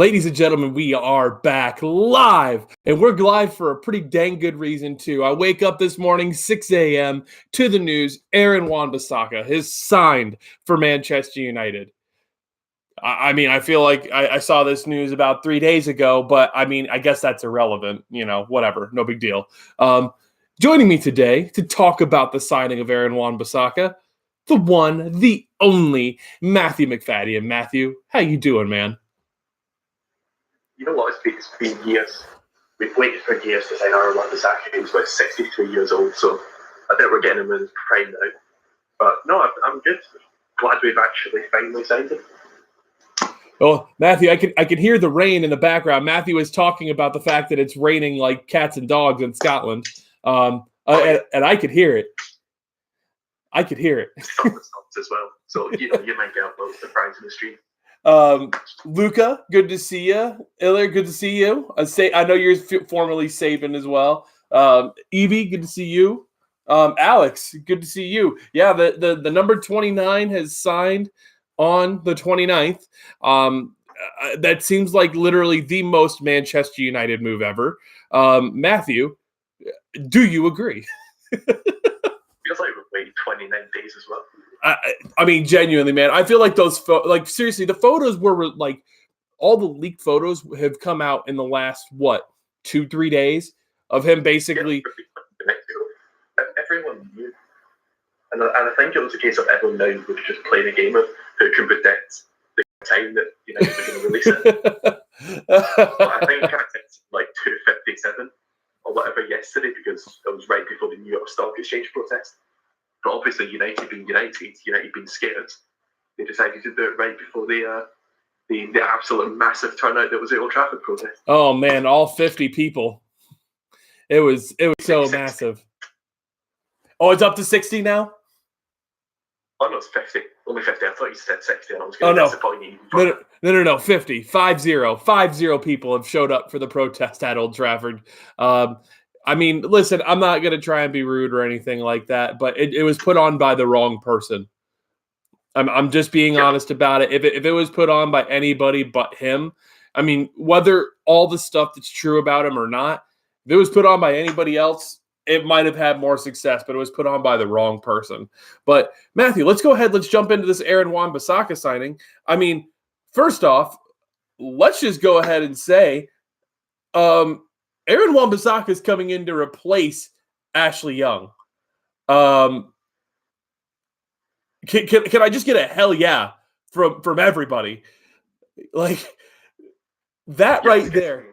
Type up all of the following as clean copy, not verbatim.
Ladies and gentlemen, we are back live, and we're live for a pretty dang good reason, too. I wake up this morning, 6 a.m., to the news, Wan-Bissaka has signed for Manchester United. I mean, I feel like I saw this news about 3 days ago, but I mean, I guess that's irrelevant. Whatever, no big deal. Joining me today to talk about the signing of Wan-Bissaka, the one, the only, Matthew McFadden. Matthew, how you doing, man? You know what? It's been years. We've waited for years to sign our Wan-Bissaka. He's about 63 years old, so I think we're getting him in his prime now. But no, I'm good. Glad we've actually finally signed him. Oh, Matthew, I can hear the rain in the background. Matthew is talking about the fact that it's raining like cats and dogs in Scotland, and I could hear it. I could hear it. Stops as well, so you might get a little surprise in the stream. Luca, good to see you. Iller, good to see you. I know you're formerly Saban as well. Evie, good to see you. Alex, good to see you. Yeah, the number 29 has signed on the 29th. That seems like literally the most Manchester United move ever. Matthew, do you agree? Feels like we've waited 29 days as well. I mean, genuinely, man. I feel like seriously, the photos were like all the leaked photos have come out in the last 2-3 days of him basically. Everyone knew, and I think it was a case of everyone now was just playing a game of who can predict the time that United were going to release it. But I think it's like 2:57 or whatever yesterday because it was right before the New York Stock Exchange protest. But obviously, United being scared, they decided to do it right before the absolute massive turnout that was the Old Trafford protest. Oh man, all 50 people. It was so 60. Massive. Oh, it's up to 60 now? Oh no, it's 50. Only 50. I thought you said 60, and I was going to disappoint you. No. 50. 50 people have showed up for the protest at Old Trafford. I mean, listen, I'm not going to try and be rude or anything like that, but it was put on by the wrong person. I'm just being honest about it. If it was put on by anybody but him, I mean, whether all the stuff that's true about him or not, if it was put on by anybody else, it might have had more success, but it was put on by the wrong person. But Matthew, let's go ahead. Let's jump into this Wan-Bissaka signing. I mean, first off, let's just go ahead and say, Wan-Bissaka is coming in to replace Ashley Young. Can I just get a hell yeah from everybody? Like that right there.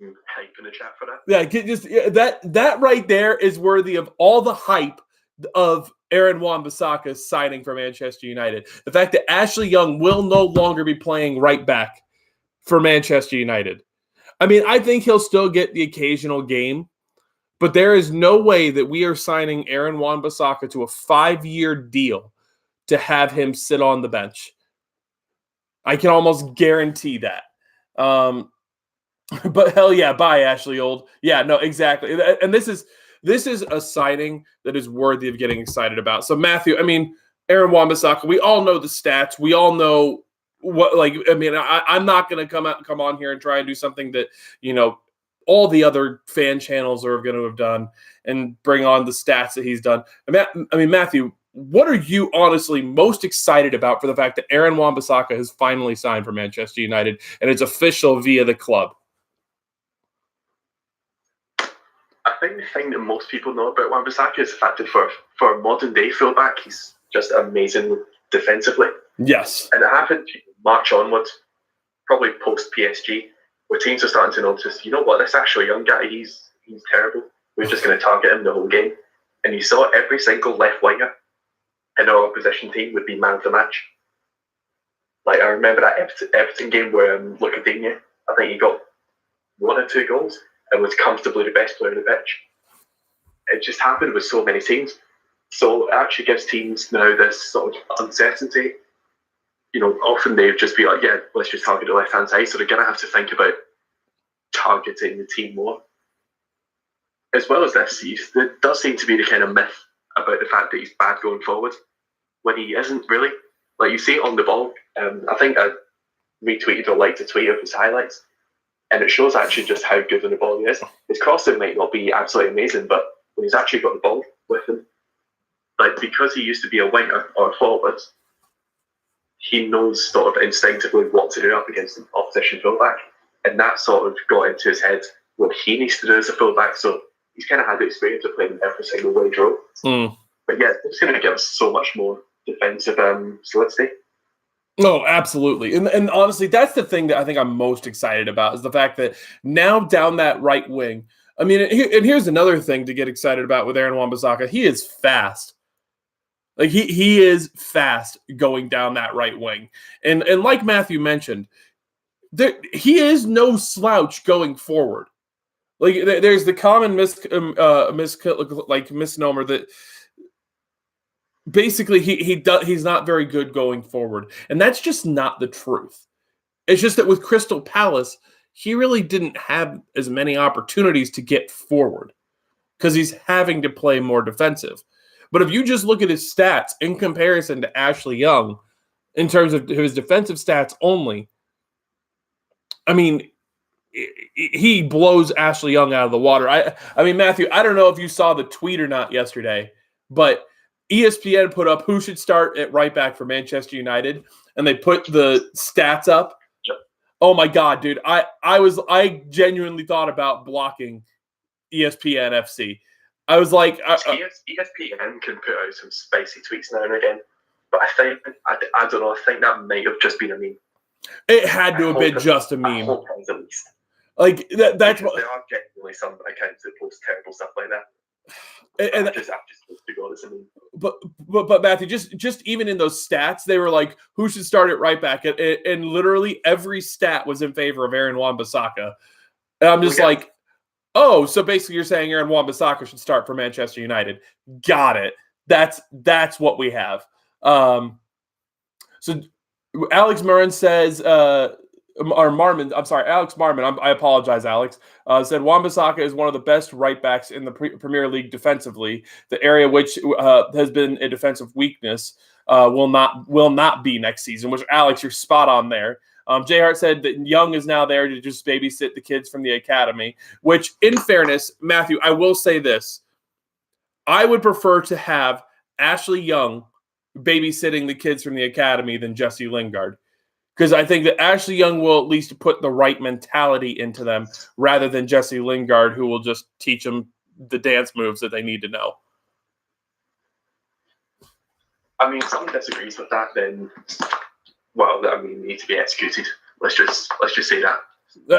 Hype in the chat for that. Yeah, that right there is worthy of all the hype of Wan-Bissaka signing for Manchester United. The fact that Ashley Young will no longer be playing right back for Manchester United. I mean, I think he'll still get the occasional game, but there is no way that we are signing Wan-Bissaka to a 5-year deal to have him sit on the bench. I can almost guarantee that. But hell yeah, bye, Ashley Old. Yeah, no, exactly. And this is a signing that is worthy of getting excited about. So, Matthew, I mean, Wan-Bissaka, we all know the stats. We all know I'm not going to come on here and try and do something that, all the other fan channels are going to have done and bring on the stats that he's done. I mean, Matthew, what are you honestly most excited about for the fact that Wan-Bissaka has finally signed for Manchester United and it's official via the club? I think the thing that most people know about Wan-Bissaka is the fact that for a modern day fullback, he's just amazing defensively. Yes. And it happened March onwards, probably post PSG, where teams are starting to notice, you know what, this actually young guy, he's terrible. We're just going to target him the whole game. And you saw every single left winger in our opposition team would be man of the match. Like, I remember that Everton game where Lucadinha, I think he got 1 or 2 goals and was comfortably the best player on the pitch. It just happened with so many teams. So it actually gives teams now this sort of uncertainty. Often they'd just be like, yeah, let's just target the left-hand side. So they're going to have to think about targeting the team more. As well as this, there does seem to be the kind of myth about the fact that he's bad going forward when he isn't really. Like, you see it on the ball. I think retweeted or liked a tweet of his highlights, and it shows actually just how good on the ball he is. His crossing might not be absolutely amazing, but when he's actually got the ball with him, like because he used to be a winger or a forward, he knows sort of instinctively what to do up against an opposition fullback, and that sort of got into his head what he needs to do as a fullback. So he's kind of had the experience of playing every single wage role. But yeah, it's going to give us so much more defensive solidity. No, absolutely. And honestly, that's the thing that I think I'm most excited about is the fact that now down that right wing, I mean, and here's another thing to get excited about with Aaron Wan-Bissaka. He is fast. Like he is fast going down that right wing. And like Matthew mentioned, he is no slouch going forward. Like there's the common misnomer that basically he's not very good going forward, and that's just not the truth. It's just that with Crystal Palace, he really didn't have as many opportunities to get forward because he's having to play more defensive. But if you just look at his stats in comparison to Ashley Young, in terms of his defensive stats only, I mean, he blows Ashley Young out of the water. I mean, Matthew, I don't know if you saw the tweet or not yesterday, but ESPN put up who should start at right back for Manchester United, and they put the stats up. Yep. Oh my God, dude! I genuinely thought about blocking ESPN FC. I was like, ESPN can put out some spicy tweets now and again, but I don't know. I think that might have just been a meme. It had to have been just a meme. I hope it was at least. Like that's what there are genuinely some accounts that post terrible stuff like that. And I'm just to go as a meme. But Matthew, just even in those stats, they were like, who should start at right back? And literally every stat was in favor of Aaron Wan-Bissaka. And I'm just like, oh, so basically you're saying Aaron Wan-Bissaka should start for Manchester United. Got it. That's what we have. So Alex Murren says, Alex Marmon, I apologize, Alex, said Wan-Bissaka is one of the best right backs in the Premier League defensively. The area which has been a defensive weakness will not be next season, which, Alex, you're spot on there. J. Hart said that Young is now there to just babysit the kids from the academy, which, in fairness, Matthew, I will say this. I would prefer to have Ashley Young babysitting the kids from the academy than Jesse Lingard. Because I think that Ashley Young will at least put the right mentality into them rather than Jesse Lingard, who will just teach them the dance moves that they need to know. I mean, if someone disagrees with that, then, well, I mean, need to be executed. Let's just say that.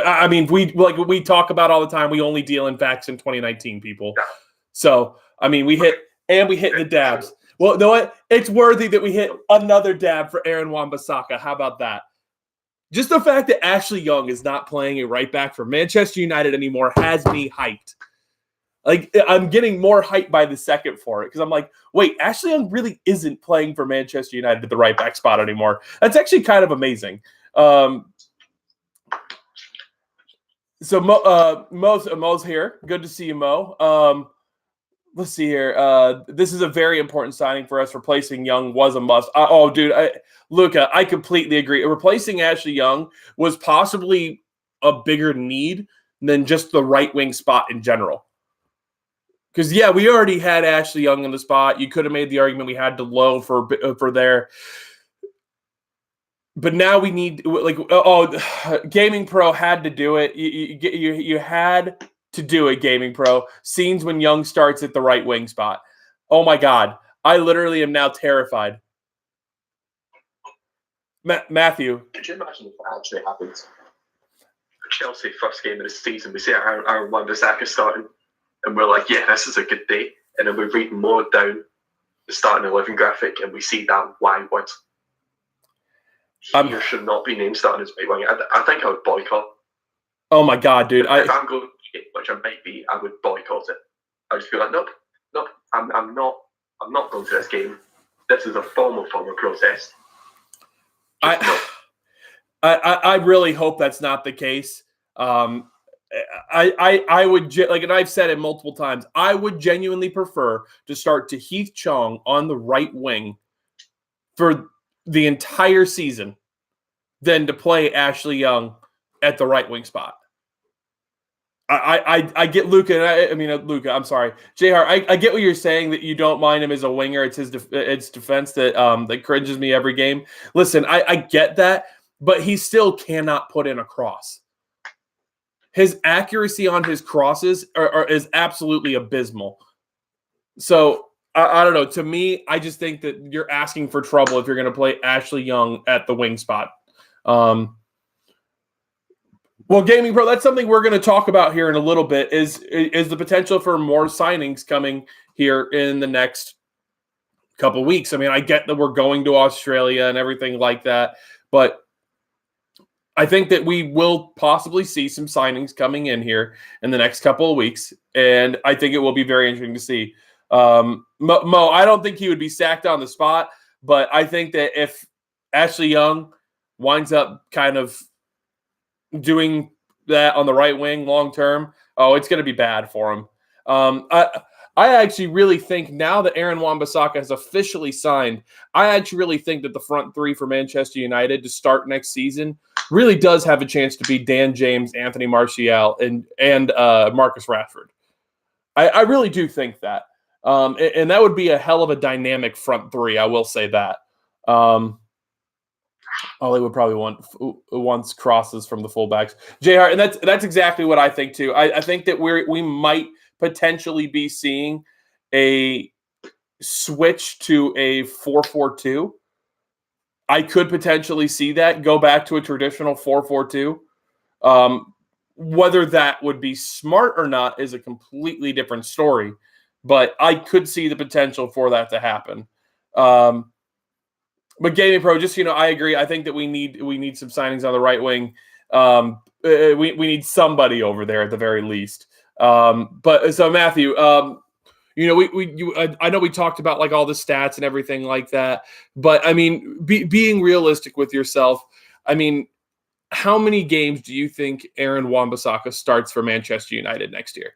I mean, we talk about all the time. We only deal in facts in 2019, people. Yeah. So, I mean, we hit the dabs. Well, you know what? It's worthy that we hit another dab for Aaron Wan-Bissaka. How about that? Just the fact that Ashley Young is not playing a right back for Manchester United anymore has me hyped. Like, I'm getting more hyped by the second for it because I'm like, wait, Ashley Young really isn't playing for Manchester United at the right back spot anymore. That's actually kind of amazing. So Mo's here. Good to see you, Mo. Let's see here. This is a very important signing for us. Replacing Young was a must. Luca, I completely agree. Replacing Ashley Young was possibly a bigger need than just the right wing spot in general. Because, yeah, we already had Ashley Young in the spot. You could have made the argument we had Lowe for there. But now we need, Gaming Pro had to do it. You had to do it, Gaming Pro. Scenes when Young starts at the right wing spot. Oh, my God. I literally am now terrified. Matthew. Could you imagine if that actually happens? Chelsea, first game of the season, we see our Wan-Bissaka starting, and we're like, yeah, this is a good day. And then we read more down the starting 11 graphic, and we see that Y word. He should not be named starting as right wing. I think I would boycott. Oh my God, dude! If I'm going, which I might be, I would boycott it. I would just be like, nope, I'm not going to this game. This is a formal protest. I really hope that's not the case. I would, and I've said it multiple times, I would genuinely prefer to start Tahith Chong on the right wing for the entire season than to play Ashley Young at the right wing spot. I get Luca. Luca. I'm sorry, JR. I get what you're saying, that you don't mind him as a winger. It's it's defense that cringes me every game. Listen, I get that, but he still cannot put in a cross. His accuracy on his crosses is absolutely abysmal. So I don't know. To me, I just think that you're asking for trouble if you're going to play Ashley Young at the wing spot. Well, Gaming Pro, that's something we're going to talk about here in a little bit, is the potential for more signings coming here in the next couple weeks. I mean, I get that we're going to Australia and everything like that, but I think that we will possibly see some signings coming in here in the next couple of weeks, and I think it will be very interesting to see. Mo, I don't think he would be sacked on the spot, but I think that if Ashley Young winds up kind of doing that on the right wing long term, it's going to be bad for him. I actually really think, now that Wan-Bissaka has officially signed, I actually really think that the front three for Manchester United to start next season really does have a chance to be Dan James, Anthony Martial, and Marcus Rashford. I really do think that. And that would be a hell of a dynamic front three, I will say that. Ollie would probably want crosses from the fullbacks. JR, and that's exactly what I think too. I think that we might potentially be seeing a switch to a 4-4-2. I could potentially see that go back to a traditional 4-4-2. Whether that would be smart or not is a completely different story, but I could see the potential for that to happen. But Gaming Pro, just, I agree. I think that we need some signings on the right wing. We need somebody over there at the very least. But so Matthew, I know we talked about like all the stats and everything like that, but I mean, being realistic with yourself, I mean, how many games do you think Wan-Bissaka starts for Manchester United next year?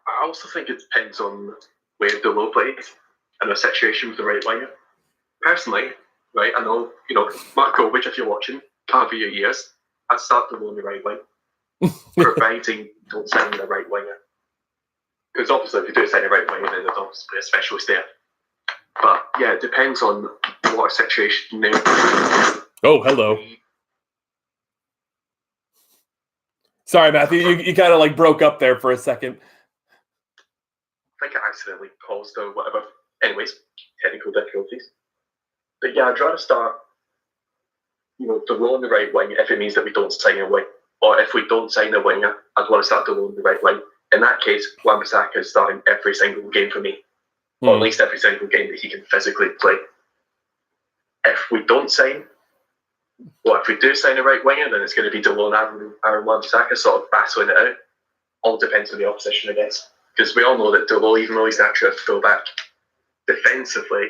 I also think it depends on where Delo plays and the situation with the right winger. Personally, right, I know, Mark Kovic, if you're watching, cover your ears. I'd start Delo on the right wing, providing you don't sign the right winger. Because obviously, if you do sign the right winger, then there's obviously a specialist there. But yeah, it depends on what situation now. Oh, hello. Sorry, Matthew, you kind of like broke up there for a second. I think I accidentally paused or whatever. Anyways, technical difficulties. But yeah, I'd rather start, Delo on the right wing if it means that we don't sign a wing. Or if we don't sign a winger, I'd want to start Delo on the right wing. In that case, Wan-Bissaka is starting every single game for me. Or at least every single game that he can physically play. If we don't sign, if we do sign a right winger, then it's going to be Delo and Wan-Bissaka sort of battling it out. All depends on the opposition, I guess. Because we all know that Delo, even though he's actually a fullback, defensively,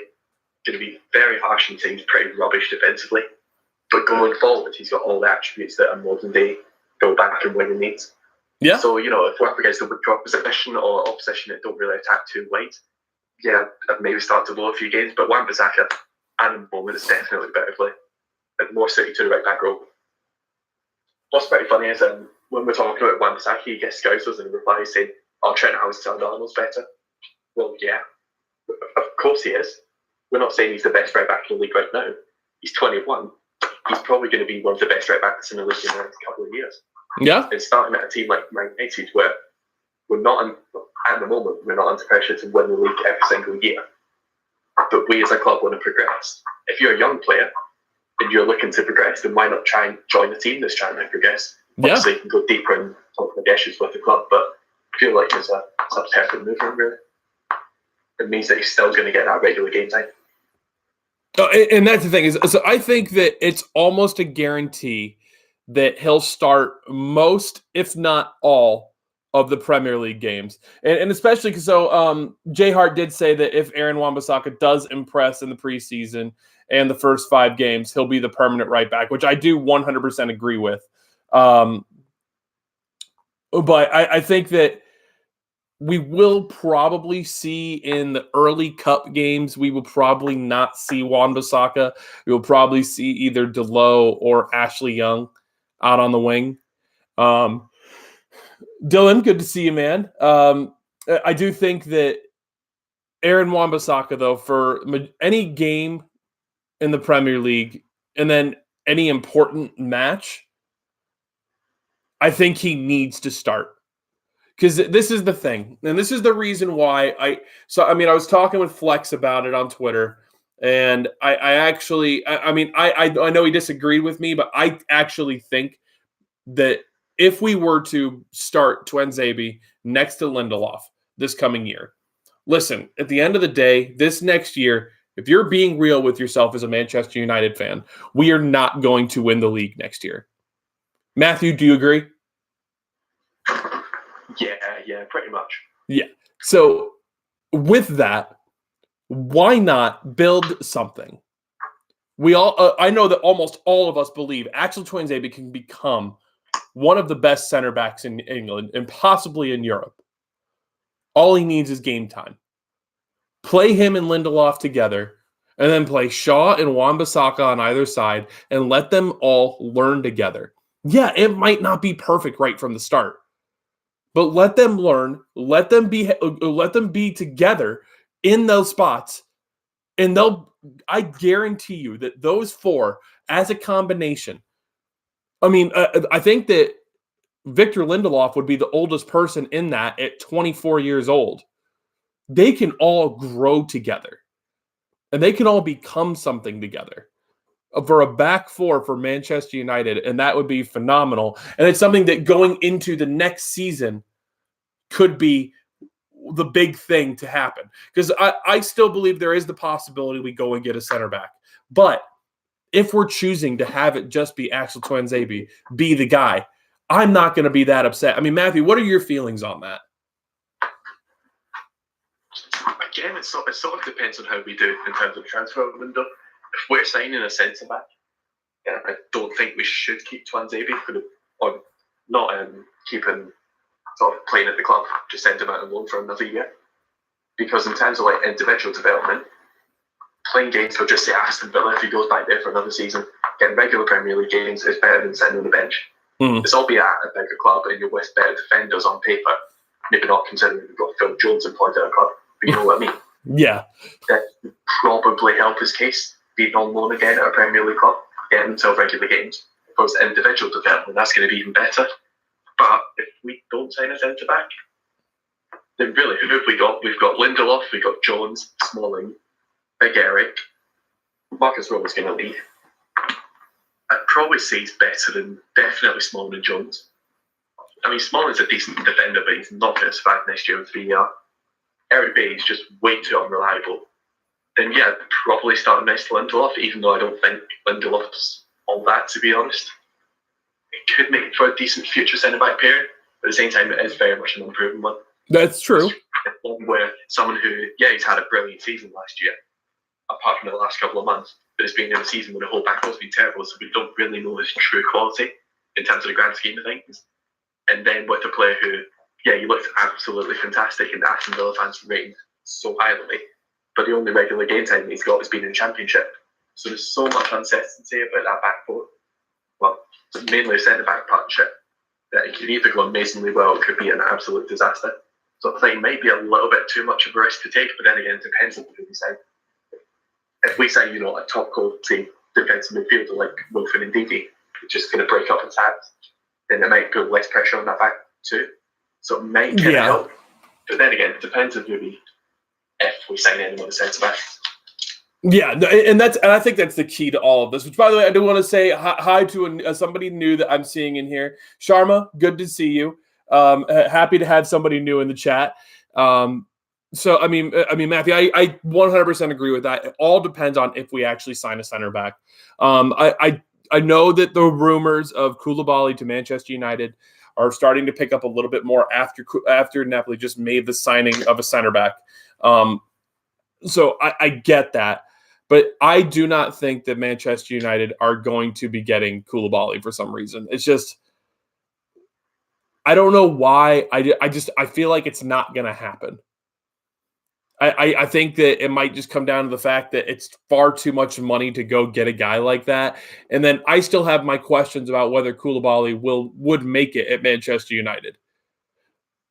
going to be very harsh and saying he's pretty rubbish defensively. But going forward, he's got all the attributes that a modern day fullback and winger needs. Yeah. So, if we're up against a weak opposition or opposition that don't really attack too wide, yeah, I'd maybe start Delo a few games. But Wan-Bissaka, at the moment, is definitely better play. And more suited to the right back role. What's pretty funny is when we're talking about Wan-Bissaka, he gets scousers and replies saying, Trent Alexander-Arnold's better. Well, yeah, of course he is. We're not saying he's the best right back in the league right now. He's 21. He's probably going to be one of the best right backs in the league in the next couple of years. Yeah. And starting at a team like Man Utd, where we're not, at the moment, we're not under pressure to win the league every single year. But we as a club want to progress. If you're a young player and you're looking to progress, then why not try and join a team that's trying to progress? Yeah. Obviously, you can go deeper and talk about the issues with the club, but I feel like it's a perfect move for him, really. It means that he's still going to get that regular game time. And that's the thing is, so I think that it's almost a guarantee that he'll start most, if not all, of the Premier League games. And especially because Jay Hart did say that if Wan-Bissaka does impress in the preseason and the first 5 games, he'll be the permanent right back, which I do 100% agree with. But I think that we will probably see in the early cup games, we will probably not see Wan-Bissaka. We will probably see either Delo or Ashley Young out on the wing. Dylan, good to see you, man. I do think that Aaron Wan-Bissaka, though, for any game in the Premier League and then any important match, I think he needs to start. Because this is the thing, and this is the reason why I was talking with Flex about it on Twitter, and I know he disagreed with me, but I actually think that if we were to start Tuanzebe next to Lindelof this coming year, listen, at the end of the day, this next year, if you're being real with yourself as a Manchester United fan, we are not going to win the league next year. Matthew, do you agree? Yeah, pretty much. Yeah. So with that, why not build something? I know that almost all of us believe Axel Tuanzebe can become one of the best center backs in England and possibly in Europe. All he needs is game time. Play him and Lindelof together, and then play Shaw and Wan-Bissaka on either side, and let them all learn together. Yeah, it might not be perfect right from the start, but let them learn, let them be together in those spots, and I guarantee you that those four as a combination. I mean, I think that Victor Lindelof would be the oldest person in that at 24 years old. They can all grow together, and they can all become something together for a back four for Manchester United, and that would be phenomenal. And it's something that going into the next season could be the big thing to happen. Because I still believe there is the possibility we go and get a center back. But if we're choosing to have it just be Axel Tuanzebe, be the guy, I'm not going to be that upset. I mean, Matthew, what are your feelings on that? Again, it sort of depends on how we do in terms of transfer window. If we're signing a centre back, I don't think we should keep Tuanzebe or not keep him sort of playing at the club. Just send him out on loan for another year. Because in terms of like individual development, playing games for just say Aston Villa, if he goes back there for another season, getting regular Premier League games is better than sitting on the bench. It's albeit at a bigger club and you're with better defenders on paper. Maybe not considering we've got Phil Jones employed at a club. But you know what I mean? Yeah. That would probably help his case, being on loan again at a Premier League club, getting himself regular games. If it was individual development, that's going to be even better. But if we don't sign a centre back, then really, who have we got? We've got Lindelof, we've got Jones, Smalling, Big Eric. Marcus Roberts going to leave. I'd probably say he's better than definitely Smalling and Jones. I mean, Smalling's a decent defender, but he's not going to survive next year with VAR. Eric Bay is just way too unreliable. Then yeah, probably start next to Lindelof, even though I don't think Lindelof's all that, to be honest. It could make it for a decent future centre-back pairing, but at the same time, it is very much an unproven one. That's true. It's one where someone who, he's had a brilliant season last year, apart from the last couple of months, but it's been in a season where the whole back has been terrible, so we don't really know his true quality in terms of the grand scheme of things. And then with a player who, he looked absolutely fantastic, and Aston Villa fans rated so highly, but the only regular game time he's got has been in the Championship. So there's so much uncertainty about that back four. Well, mainly a centre-back partnership, that it could either go amazingly well, or it could be an absolute disaster. So I think it might be a little bit too much of a risk to take, but then again, it depends on who we sign. If we sign, a top quality defensive midfielder like Will Fernandez, which is going to break up attacks, then it might put less pressure on that back too. So it might kind of help. But then again, it depends on if we sign anyone as centre back. Yeah, and I think that's the key to all of this. Which, by the way, I do want to say hi to somebody new that I'm seeing in here. Sharma, good to see you. Happy to have somebody new in the chat. So I mean, Matthew, I 100% agree with that. It all depends on if we actually sign a center back. I know that the rumors of Coulibaly to Manchester United are starting to pick up a little bit more after Napoli just made the signing of a center back. So I get that. But I do not think that Manchester United are going to be getting Coulibaly for some reason. It's just, I don't know why. I feel like it's not going to happen. I think that it might just come down to the fact that it's far too much money to go get a guy like that. And then I still have my questions about whether Coulibaly would make it at Manchester United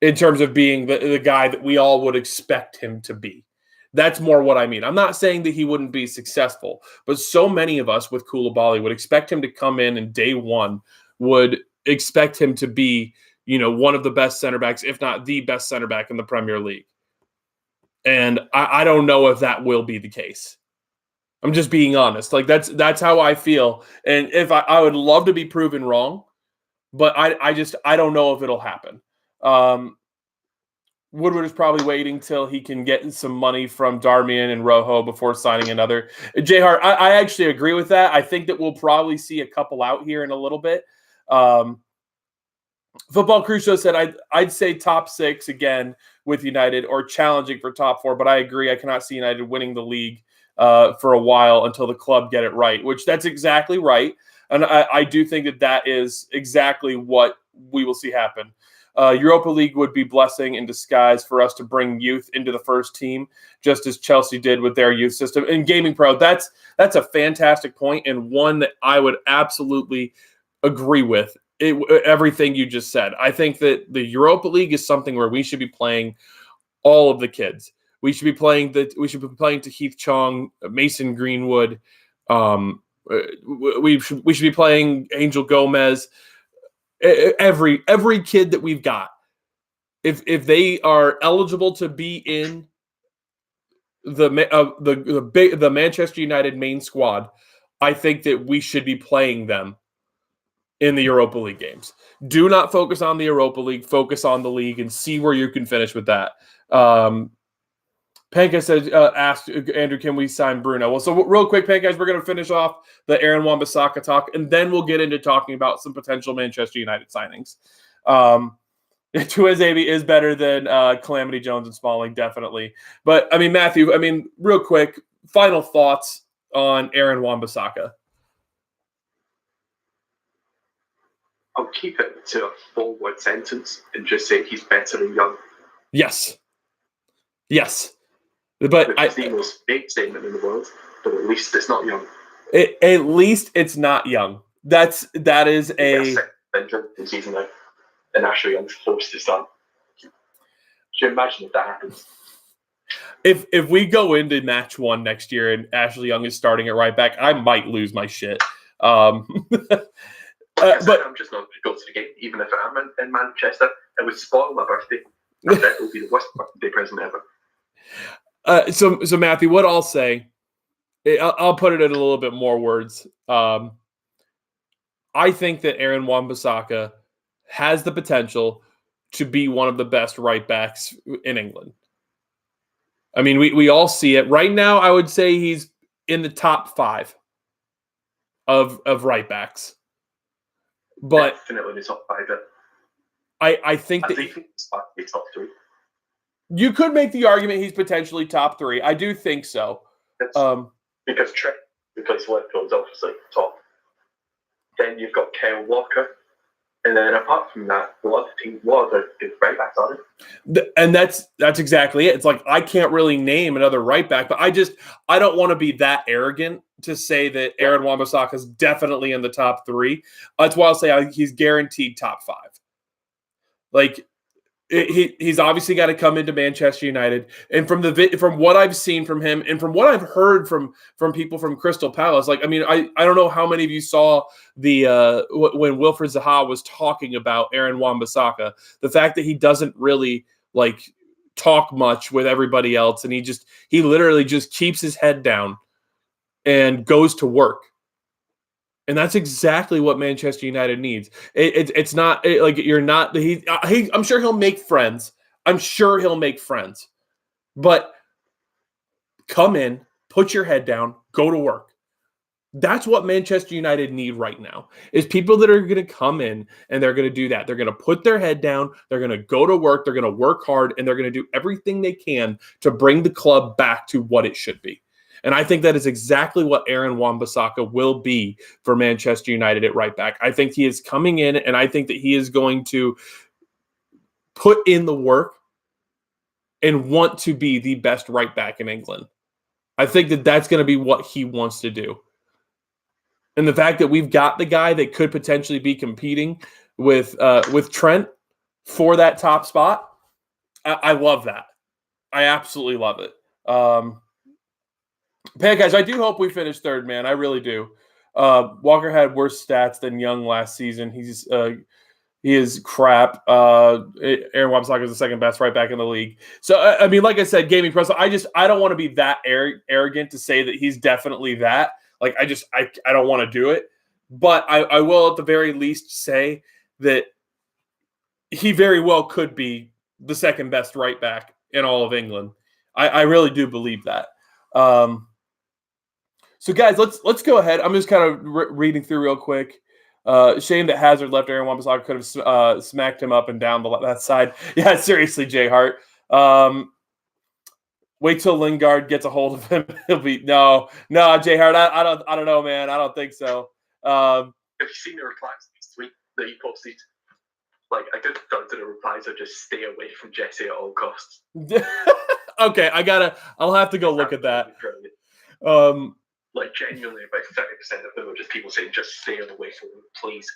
in terms of being the guy that we all would expect him to be. That's more what I mean. I'm not saying that he wouldn't be successful, but so many of us with Coulibaly would expect him to come in and day one would expect him to be, one of the best center backs, if not the best center back in the Premier League. And I don't know if that will be the case. I'm just being honest. Like that's how I feel. And if I would love to be proven wrong, but I don't know if it'll happen. Woodward is probably waiting till he can get some money from Darmian and Rojo before signing another. J Hart, I actually agree with that. I think that we'll probably see a couple out here in a little bit. Football Crusoe said I'd say top 6 again with United or challenging for top 4, but I agree. I cannot see United winning the league for a while until the club get it right, which that's exactly right. And I do think that is exactly what we will see happen. Europa League would be blessing in disguise for us to bring youth into the first team, just as Chelsea did with their youth system. And Gaming Pro, that's a fantastic point and one that I would absolutely agree with. Everything you just said. I think that the Europa League is something where we should be playing all of the kids. We should be playing to Heath Chong, Mason Greenwood. We should be playing Angel Gomez. Every kid that we've got. If they are eligible to be in the Manchester United main squad, I think that we should be playing them in the Europa League games. Do not focus on the Europa League. Focus on the league and see where you can finish with that. Panka said, asked Andrew, can we sign Bruno? Well, so real quick, Panka, we're going to finish off the Aaron Wan-Bissaka talk, and then we'll get into talking about some potential Manchester United signings. Tuizabe is better than Calamity Jones and Smalling, definitely. But, Matthew, real quick, final thoughts on Aaron Wan-Bissaka. I'll keep it to a full-word sentence and just say he's better and young. Yes. But it's the most big statement in the world, but at least it's not young. At least it's not young. That is a season now, and Ashley Young's forced to start. Can you imagine if that happens? If we go into match 1 next year and Ashley Young is starting at right back, I might lose my shit. But I'm just not going to go to the game, even if I'm in Manchester. It would spoil my birthday. And that will be the worst birthday present ever. So Matthew, what I'll say, I'll put it in a little bit more words. I think that Aaron Wan-Bissaka has the potential to be one of the best right backs in England. We all see it. Right now, I would say he's in the top 5 of right backs. But definitely the top 5. I think that it's top 3. You could make the argument he's potentially top 3. I do think so. Because Trent, who plays left, is obviously top. Then you've got Kyle Walker. And then apart from that, what other good right backs are there? And that's exactly it. It's like I can't really name another right back, but I don't want to be that arrogant to say that Aaron Wan-Bissaka is definitely in the top 3. That's why I'll say he's guaranteed top 5. Like he's obviously got to come into Manchester United, and from what I've seen from him, and from what I've heard from people from Crystal Palace, I don't know how many of you saw the when Wilfried Zaha was talking about Aaron Wan-Bissaka, the fact that he doesn't really talk much with everybody else, and he literally just keeps his head down and goes to work. And that's exactly what Manchester United needs. It's not you're not. I'm sure he'll make friends. But come in, put your head down, go to work. That's what Manchester United need right now, is people that are going to come in and they're going to do that. They're going to put their head down. They're going to go to work. They're going to work hard, and they're going to do everything they can to bring the club back to what it should be. And I think that is exactly what Aaron Wan-Bissaka will be for Manchester United at right back. I think he is coming in, and I think that he is going to put in the work and want to be the best right back in England. I think that that's going to be what he wants to do. And the fact that we've got the guy that could potentially be competing with Trent for that top spot, I love that. I absolutely love it. Guys, I do hope we finish third, man. I really do. Walker had worse stats than Young last season. He is crap. Aaron Wan-Bissaka is the second best right back in the league. So, I mean, like I said, gaming press, I don't want to be that arrogant to say that he's definitely that. Like, I don't want to do it. But I will at the very least say that he very well could be the second best right back in all of England. I really do believe that. So, guys, let's go ahead. I'm just kind of reading through real quick. Shame that Hazard left. Aaron Wan-Bissaka could have smacked him up and down that side. Yeah, seriously, Jay Hart. Wait till Lingard gets a hold of him. He'll be no, Jay Hart. I don't know, man. I don't think so. Have you seen the replies this week that he posted? Like, a good third of the replies are just stay away from Jesse at all costs. Okay, I'll have to go look at that. Like, genuinely, about 30% of them are just people saying, just stay away from him, please.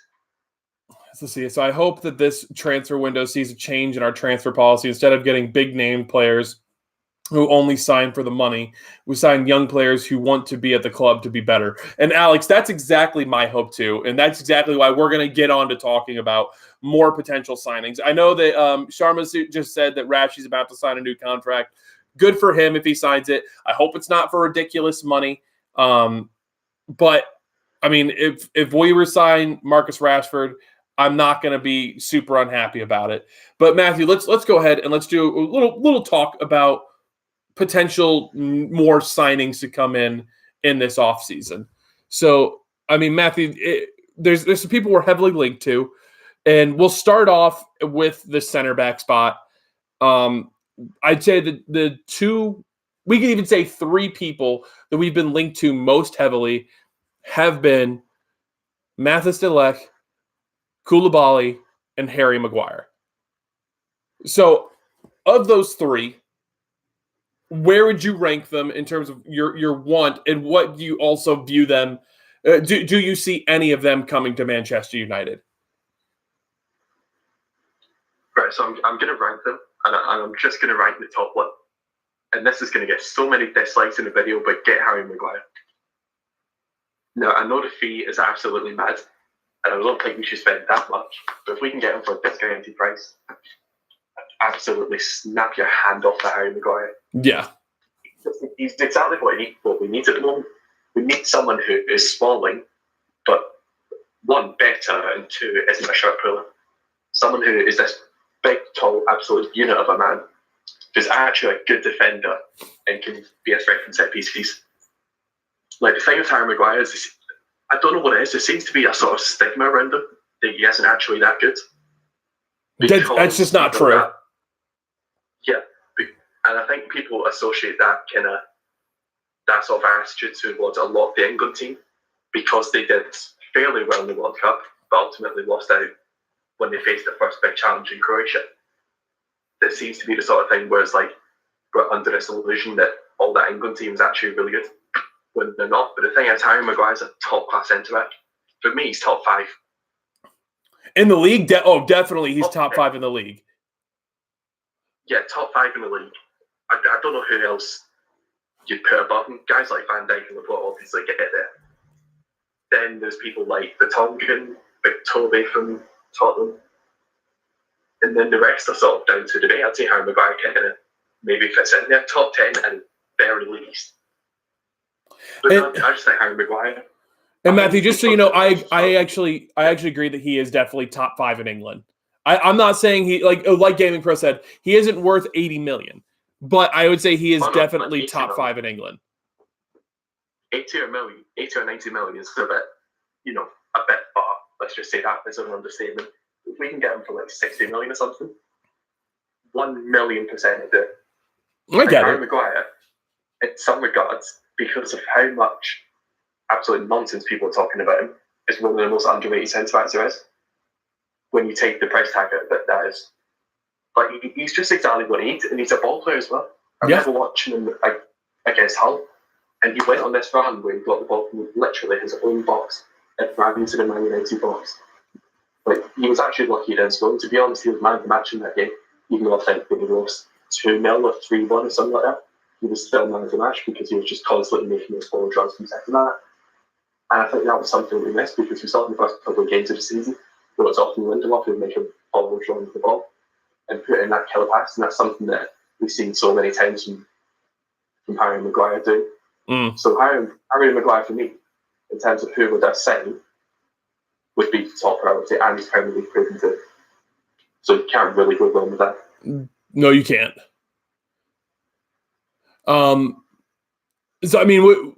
Let's see. So I hope that this transfer window sees a change in our transfer policy. Instead of getting big name players who only sign for the money, we sign young players who want to be at the club to be better. And Alex, that's exactly my hope too. And that's exactly why we're going to get on to talking about more potential signings. I know that Sharma just said that Rashi's about to sign a new contract. Good for him if he signs it. I hope it's not for ridiculous money. But I mean, if we resign Marcus Rashford, I'm not going to be super unhappy about it. But Matthew, let's go ahead and let's do a little talk about potential more signings to come in this offseason. So, I mean, Matthew, there's some people we're heavily linked to, and we'll start off with the center back spot. I'd say that the two, we could even say three people that we've been linked to most heavily have been Mathis de Ligt, Coulibaly, and Harry Maguire. So, of those three, where would you rank them in terms of your want, and what do you also view them? Do you see any of them coming to Manchester United? Right, so I'm going to rank them, and I'm just going to rank the top one. And this is going to get so many dislikes in the video, but get Harry Maguire. Now, I know the fee is absolutely mad, and I don't think we should spend that much, but if we can get him for a discounted price, absolutely snap your hand off to Harry Maguire. Yeah. He's exactly what we need at the moment. We need someone who is smalling, but one, better, and two, isn't a shirt puller. Someone who is this big, tall, absolute unit of a man, who's actually a good defender and can be a threat from set pieces. Like, the thing with Harry Maguire is, I don't know what it is, there seems to be a sort of stigma around him that he isn't actually that good. That's just not true. Yeah, and I think people associate that sort of attitude towards a lot of the England team because they did fairly well in the World Cup, but ultimately lost out when they faced their first big challenge in Croatia. That seems to be the sort of thing where it's like we're under this illusion that all that England team is actually really good when they're not. But the thing is, Harry Maguire's a top class centre back. For me, he's top 5 in the league. Definitely, he's top 5 in the league. Yeah, top 5 in the league. I don't know who else you'd put above him. Guys like Van Dijk and Laporte obviously get there. Then there's people like the Tongan, Big Toby from Tottenham. And then the rest are sort of down to debate. I'd say Harry Maguire kind of maybe fits in there. Top 10 at very least. But I just think Harry Maguire. And Matthew, just so you know, I actually agree that he is definitely top 5 in England. I'm not saying he like Gaming Pro said, he isn't worth 80 million, but I would say he is definitely top 5 in England. 80 or 90 million is a bit, a bit far. Let's just say that as an understatement. If we can get him for like 60 million or something, 1,000,000% of it. I get Harry it. Maguire, in some regards, because of how much absolute nonsense people are talking about him, is one of the most underrated centre backs there is. When you take the price tag out of it, that is But he's just exactly what he needs, and he's a ball player as well. I remember watching him against Hull, and he went on this run where he got the ball from literally his own box and ran into the Man United box. Like, he was actually lucky he didn't score. To be honest, he was man of the match in that game, even though I think they lost 2-0 or 3-1 or something like that. He was still man of the match because he was just constantly making those ball drives from second that. And I think that was something we missed because we saw in the first couple of games of the season, where it's often Lindelof who would make a ball run with the ball and put in that killer pass, and that's something that we've seen so many times from Harry Maguire doing. So Harry Maguire, for me, in terms of who would I sign, would be the top priority, and he's Premier League proven to. So you can't really go wrong with that. No, you can't. So I mean,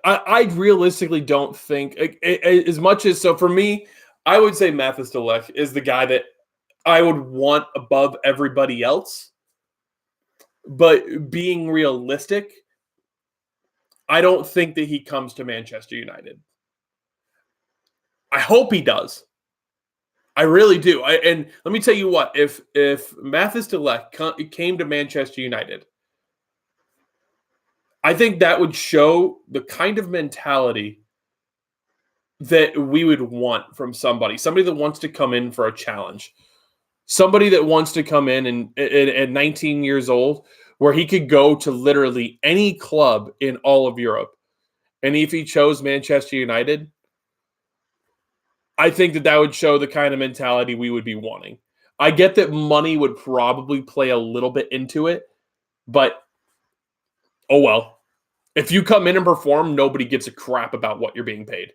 I realistically don't think as much as so for me, I would say Mathis de Ligt is the guy that I would want above everybody else. But being realistic, I don't think that he comes to Manchester United. I hope he does. I really do. And let me tell you what, if Mathis de Ligt came to Manchester United, I think that would show the kind of mentality that we would want from somebody that wants to come in for a challenge, somebody that wants to come in and at 19 years old, where he could go to literally any club in all of Europe. And if he chose Manchester United, I think that would show the kind of mentality we would be wanting. I get that money would probably play a little bit into it, but oh well. If you come in and perform, nobody gives a crap about what you're being paid.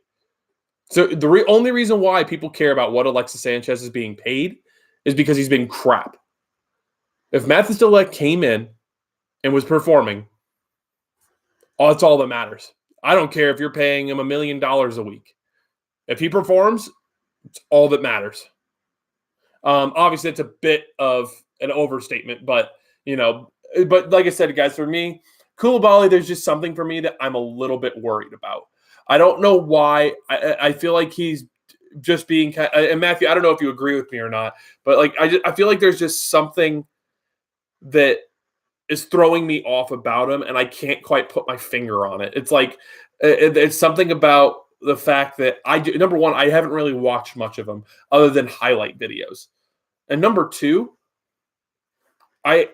So the only reason why people care about what Alexis Sanchez is being paid is because he's been crap. If Mathis de Ligt came in and was performing, that's all that matters. I don't care if you're paying him $1 million a week. If he performs, it's all that matters. Obviously, it's a bit of an overstatement, but like I said, guys, for me, Coulibaly, there's just something for me that I'm a little bit worried about. I don't know why. I feel like he's just being and Matthew, I don't know if you agree with me or not, but like I feel like there's just something that is throwing me off about him, and I can't quite put my finger on it. It's like it's something about the fact that number one, I haven't really watched much of him other than highlight videos, and number two, I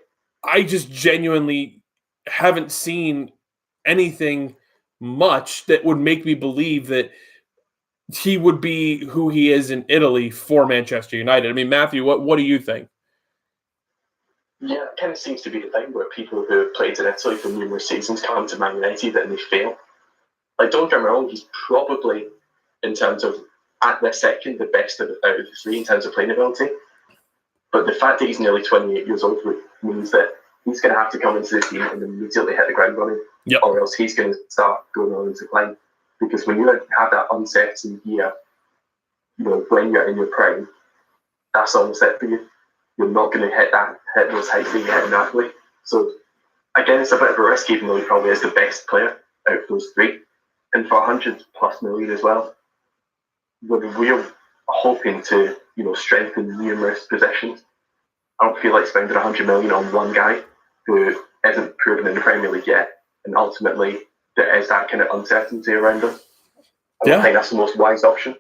just genuinely haven't seen anything much that would make me believe that he would be who he is in Italy for Manchester United. I mean, Matthew, what do you think? Yeah, it kind of seems to be the thing where people who have played in Italy for numerous seasons come to Man United and they fail. Like, don't get me wrong, he's probably, in terms of, at this second, the best out of the three in terms of playing ability. But the fact that he's nearly 28 years old means that he's going to have to come into the team and immediately hit the ground running, or else he's going to start going on into decline. Because when you have that uncertain year, when you're in your prime, that's almost it for you. You're not going to hit those heights that you hit naturally. So again, it's a bit of a risk, even though he probably is the best player out of those three. And for 100+ million as well, we're hoping to strengthen numerous positions. I don't feel like spending 100 million on one guy who isn't proven in the Premier League yet, and ultimately there is that kind of uncertainty around him. I don't think that's the most wise option.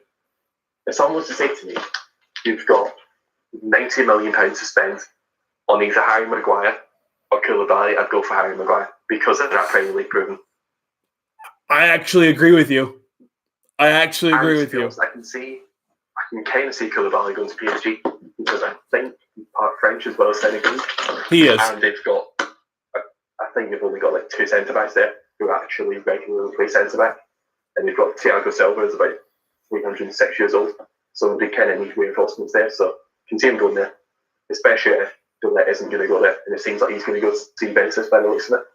It's almost to say to me, you've got £90 million to spend on either Harry Maguire or Coulibaly. I'd go for Harry Maguire because of that Premier League proven. I actually agree with you. I can kind of see Coulibaly going to PSG because I think he's part French as well as Senegalese. He is. And I think they've only got like two centre-backs there who actually regularly play centre-back. And they've got Thiago Silva, who's about 306 years old. So they kind of need reinforcements there. So can see him going there, especially if De Ligt isn't going to go there. And it seems like he's going to go see Juventus by the looks of it.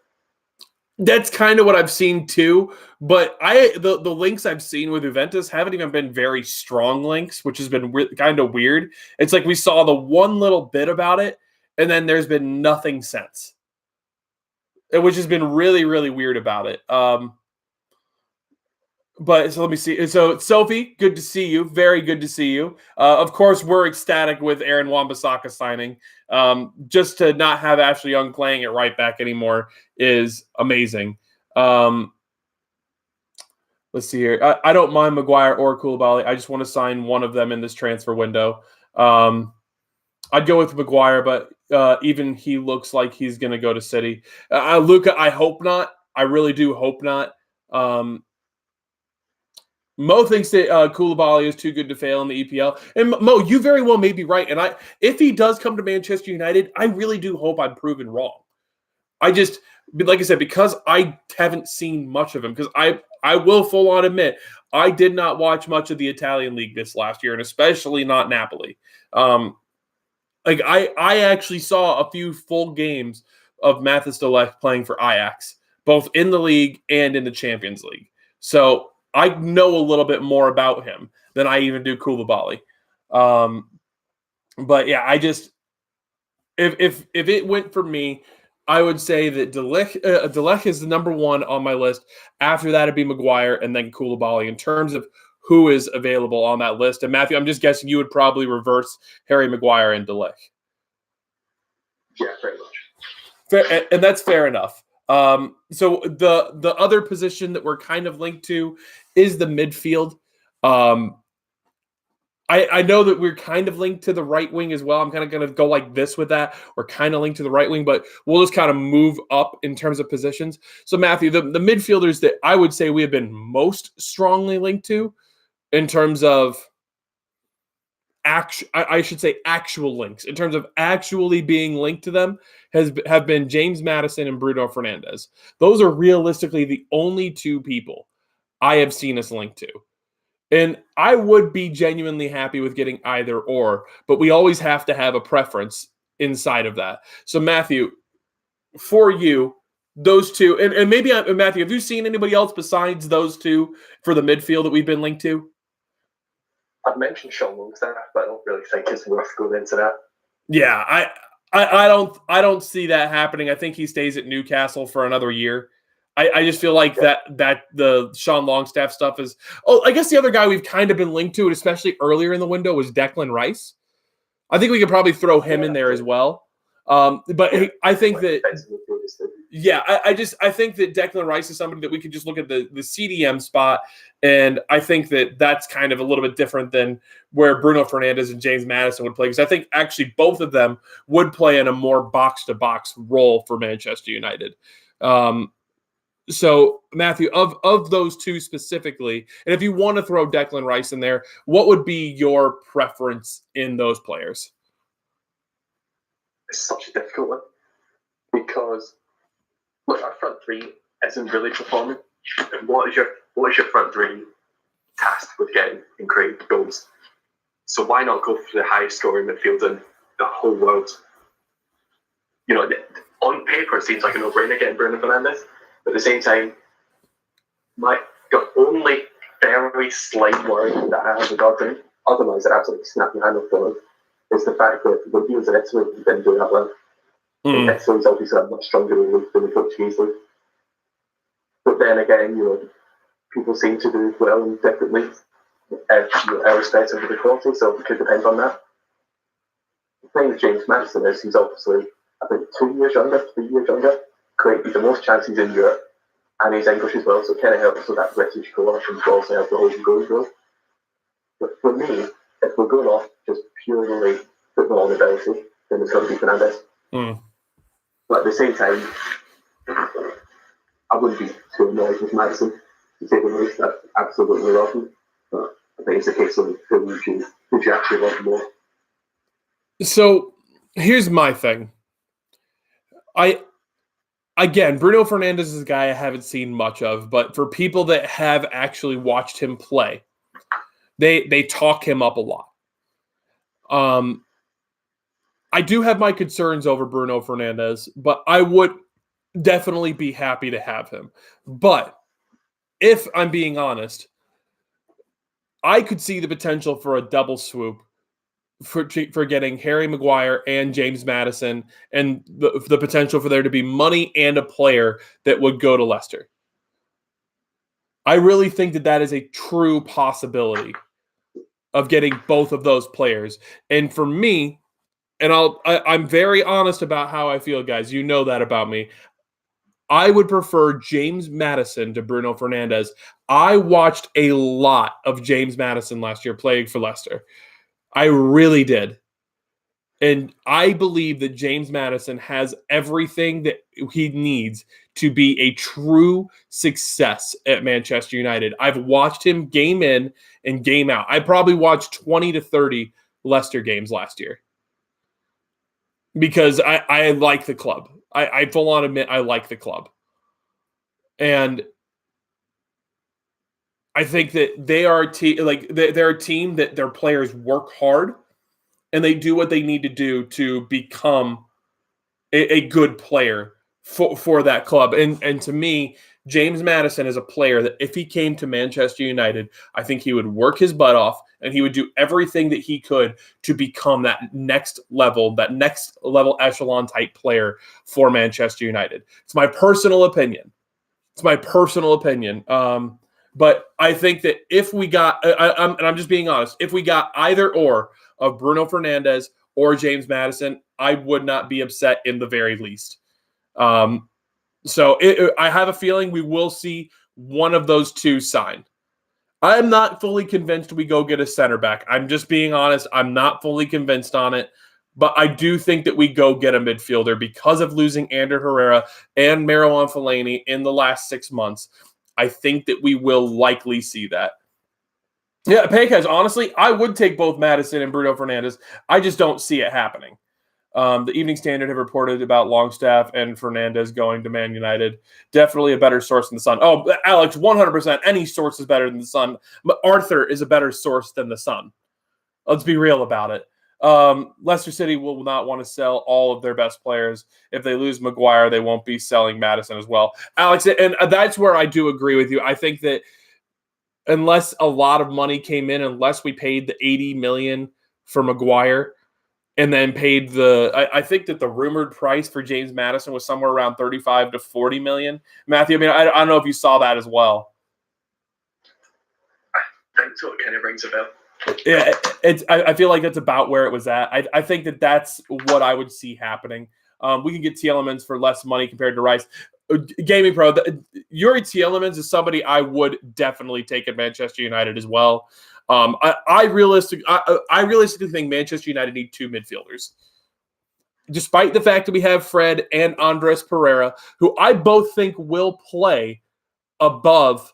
That's kind of what I've seen too, but the links I've seen with Juventus haven't even been very strong links, which has been kind of weird. It's like we saw the one little bit about it, and then there's been nothing since, which has been really, really weird about it. But so let me see. So Sophie, good to see you. Very good to see you. Of course, we're ecstatic with Aaron Wan-Bissaka signing. Just to not have Ashley Young playing at right back anymore is amazing. Let's see here. I don't mind Maguire or Coulibaly. I just want to sign one of them in this transfer window. I'd go with Maguire, but even he looks like he's going to go to City. Luca, I hope not. I really do hope not. Mo thinks that Coulibaly is too good to fail in the EPL. And Mo, you very well may be right. And if he does come to Manchester United, I really do hope I'm proven wrong. Like I said, because I haven't seen much of him, because I will full on admit, I did not watch much of the Italian league this last year, and especially not Napoli. I actually saw a few full games of Mathis de Ligt playing for Ajax, both in the league and in the Champions League. So I know a little bit more about him than I even do Coulibaly. But yeah, if it went for me, I would say that De Ligt is the number one on my list. After that, it'd be Maguire and then Coulibaly in terms of who is available on that list. And Matthew, I'm just guessing you would probably reverse Harry Maguire and De Ligt. Yeah, very much. Fair, and that's fair enough. So the other position that we're kind of linked to is the midfield. I know that we're kind of linked to the right wing as well. I'm kind of going to go like this with that. We're kind of linked to the right wing, but we'll just kind of move up in terms of positions. So Matthew, the midfielders that I would say we have been most strongly linked to in terms of actual links, in terms of actually being linked to them, have been James Madison and Bruno Fernandez. Those are realistically the only two people I have seen us linked to. And I would be genuinely happy with getting either or, but we always have to have a preference inside of that. So Matthew, for you, those two, and maybe Matthew, have you seen anybody else besides those two for the midfield that we've been linked to? I've mentioned Sean Longstaff, but I don't really think it's worth going into that. Yeah, I don't see that happening. I think he stays at Newcastle for another year. I just feel like that the Sean Longstaff stuff is. Oh, I guess the other guy we've kind of been linked to, especially earlier in the window, was Declan Rice. I think we could probably throw him in there as well. But I think that. Yeah, I think that Declan Rice is somebody that we could just look at the CDM spot, and I think that that's kind of a little bit different than where Bruno Fernandez and James Madison would play, because I think actually both of them would play in a more box-to-box role for Manchester United. So, Matthew, of those two specifically, and if you want to throw Declan Rice in there, what would be your preference in those players? It's such a difficult one because look, our front three isn't really performing. And what is your front three tasked with getting and creating goals? So why not go for the highest scoring midfield in the whole world? You know, on paper it seems like a no-brainer getting Bruno Fernandez, but at the same time, the only very slight worry that I have regarding him, otherwise I'd absolutely snap your hand off for him, is the fact that when he was at Italy, he didn't do that well. Italy's obviously a much stronger league than the Portuguese league. But then again, you know, people seem to do well in different leagues, irrespective of the quality, so it could depend on that. The thing with James Madison is he's obviously, I think, 3 years younger, created the most chances in Europe, and he's English as well, so it kind of helps with that British core and also helps the whole goal growth. But for me, if we're going off just purely football ability, then it's got to be Fernandez. But at the same time, I wouldn't be too annoyed with Madison, to say the least. I absolutely love him. But I think it's a case of who you actually love more. So here's my thing. Again, Bruno Fernandez is a guy I haven't seen much of, but for people that have actually watched him play, they talk him up a lot. I do have my concerns over Bruno Fernandez, but I would definitely be happy to have him. But if I'm being honest, I could see the potential for a double swoop for getting Harry Maguire and James Madison, and the potential for there to be money and a player that would go to Leicester. I really think that is a true possibility of getting both of those players. And for me, and I'm very honest about how I feel, guys. You know that about me. I would prefer James Madison to Bruno Fernandez. I watched a lot of James Madison last year playing for Leicester. I really did. And I believe that James Madison has everything that he needs to be a true success at Manchester United. I've watched him game in and game out. I probably watched 20 to 30 Leicester games last year because I like the club. I full on admit I like the club. And I think that they are they're a team that their players work hard and they do what they need to do to become a good player for that club. And to me, James Madison is a player that if he came to Manchester United, I think he would work his butt off and he would do everything that he could to become that next level echelon type player for Manchester United. It's my personal opinion. But I think that if we got, I'm just being honest, if we got either or of Bruno Fernandez or James Madison, I would not be upset in the very least. I have a feeling we will see one of those two sign. I'm not fully convinced we go get a center back. I'm just being honest. I'm not fully convinced on it. But I do think that we go get a midfielder because of losing Ander Herrera and Marouane Fellaini in the last 6 months. I think that we will likely see that. Yeah, Pekaz, honestly, I would take both Madison and Bruno Fernandez. I just don't see it happening. The Evening Standard have reported about Longstaff and Fernandez going to Man United. Definitely a better source than the Sun. Oh, Alex, 100%. Any source is better than the Sun. But Arthur is a better source than the Sun. Let's be real about it. Leicester City will not want to sell all of their best players. If they lose Maguire, they won't be selling Madison as well. Alex, and that's where I do agree with you. I think that unless a lot of money came in, unless we paid the $80 million for Maguire and then paid I think that the rumored price for James Madison was somewhere around 35 to 40 million. Matthew, I mean, I don't know if you saw that as well. I think so. It kind of rings a bell. Yeah, I feel like that's about where it was at. I think that that's what I would see happening. We can get Tielemans for less money compared to Rice. Gaming Pro, Yuri Tielemans is somebody I would definitely take at Manchester United as well. I realistically think Manchester United need two midfielders. Despite the fact that we have Fred and Andres Pereira, who I both think will play above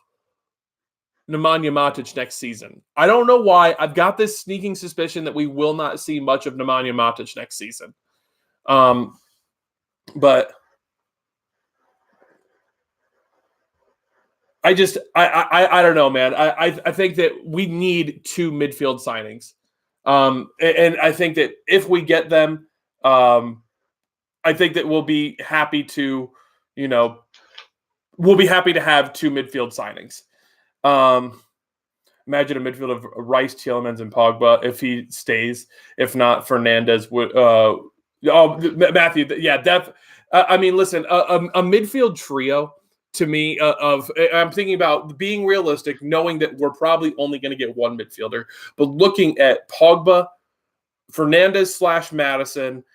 Nemanja Matic next season. I don't know why. I've got this sneaking suspicion that we will not see much of Nemanja Matic next season. But I don't know, man. I think that we need two midfield signings. And I think that if we get them, I think that we'll be happy to, have two midfield signings. Imagine a midfield of Rice, Tielemans, and Pogba if he stays. If not, Fernandez would. Matthew, yeah, I mean, listen, a midfield trio to me I'm thinking about being realistic, knowing that we're probably only going to get one midfielder, but looking at Pogba, Fernandez / Madison,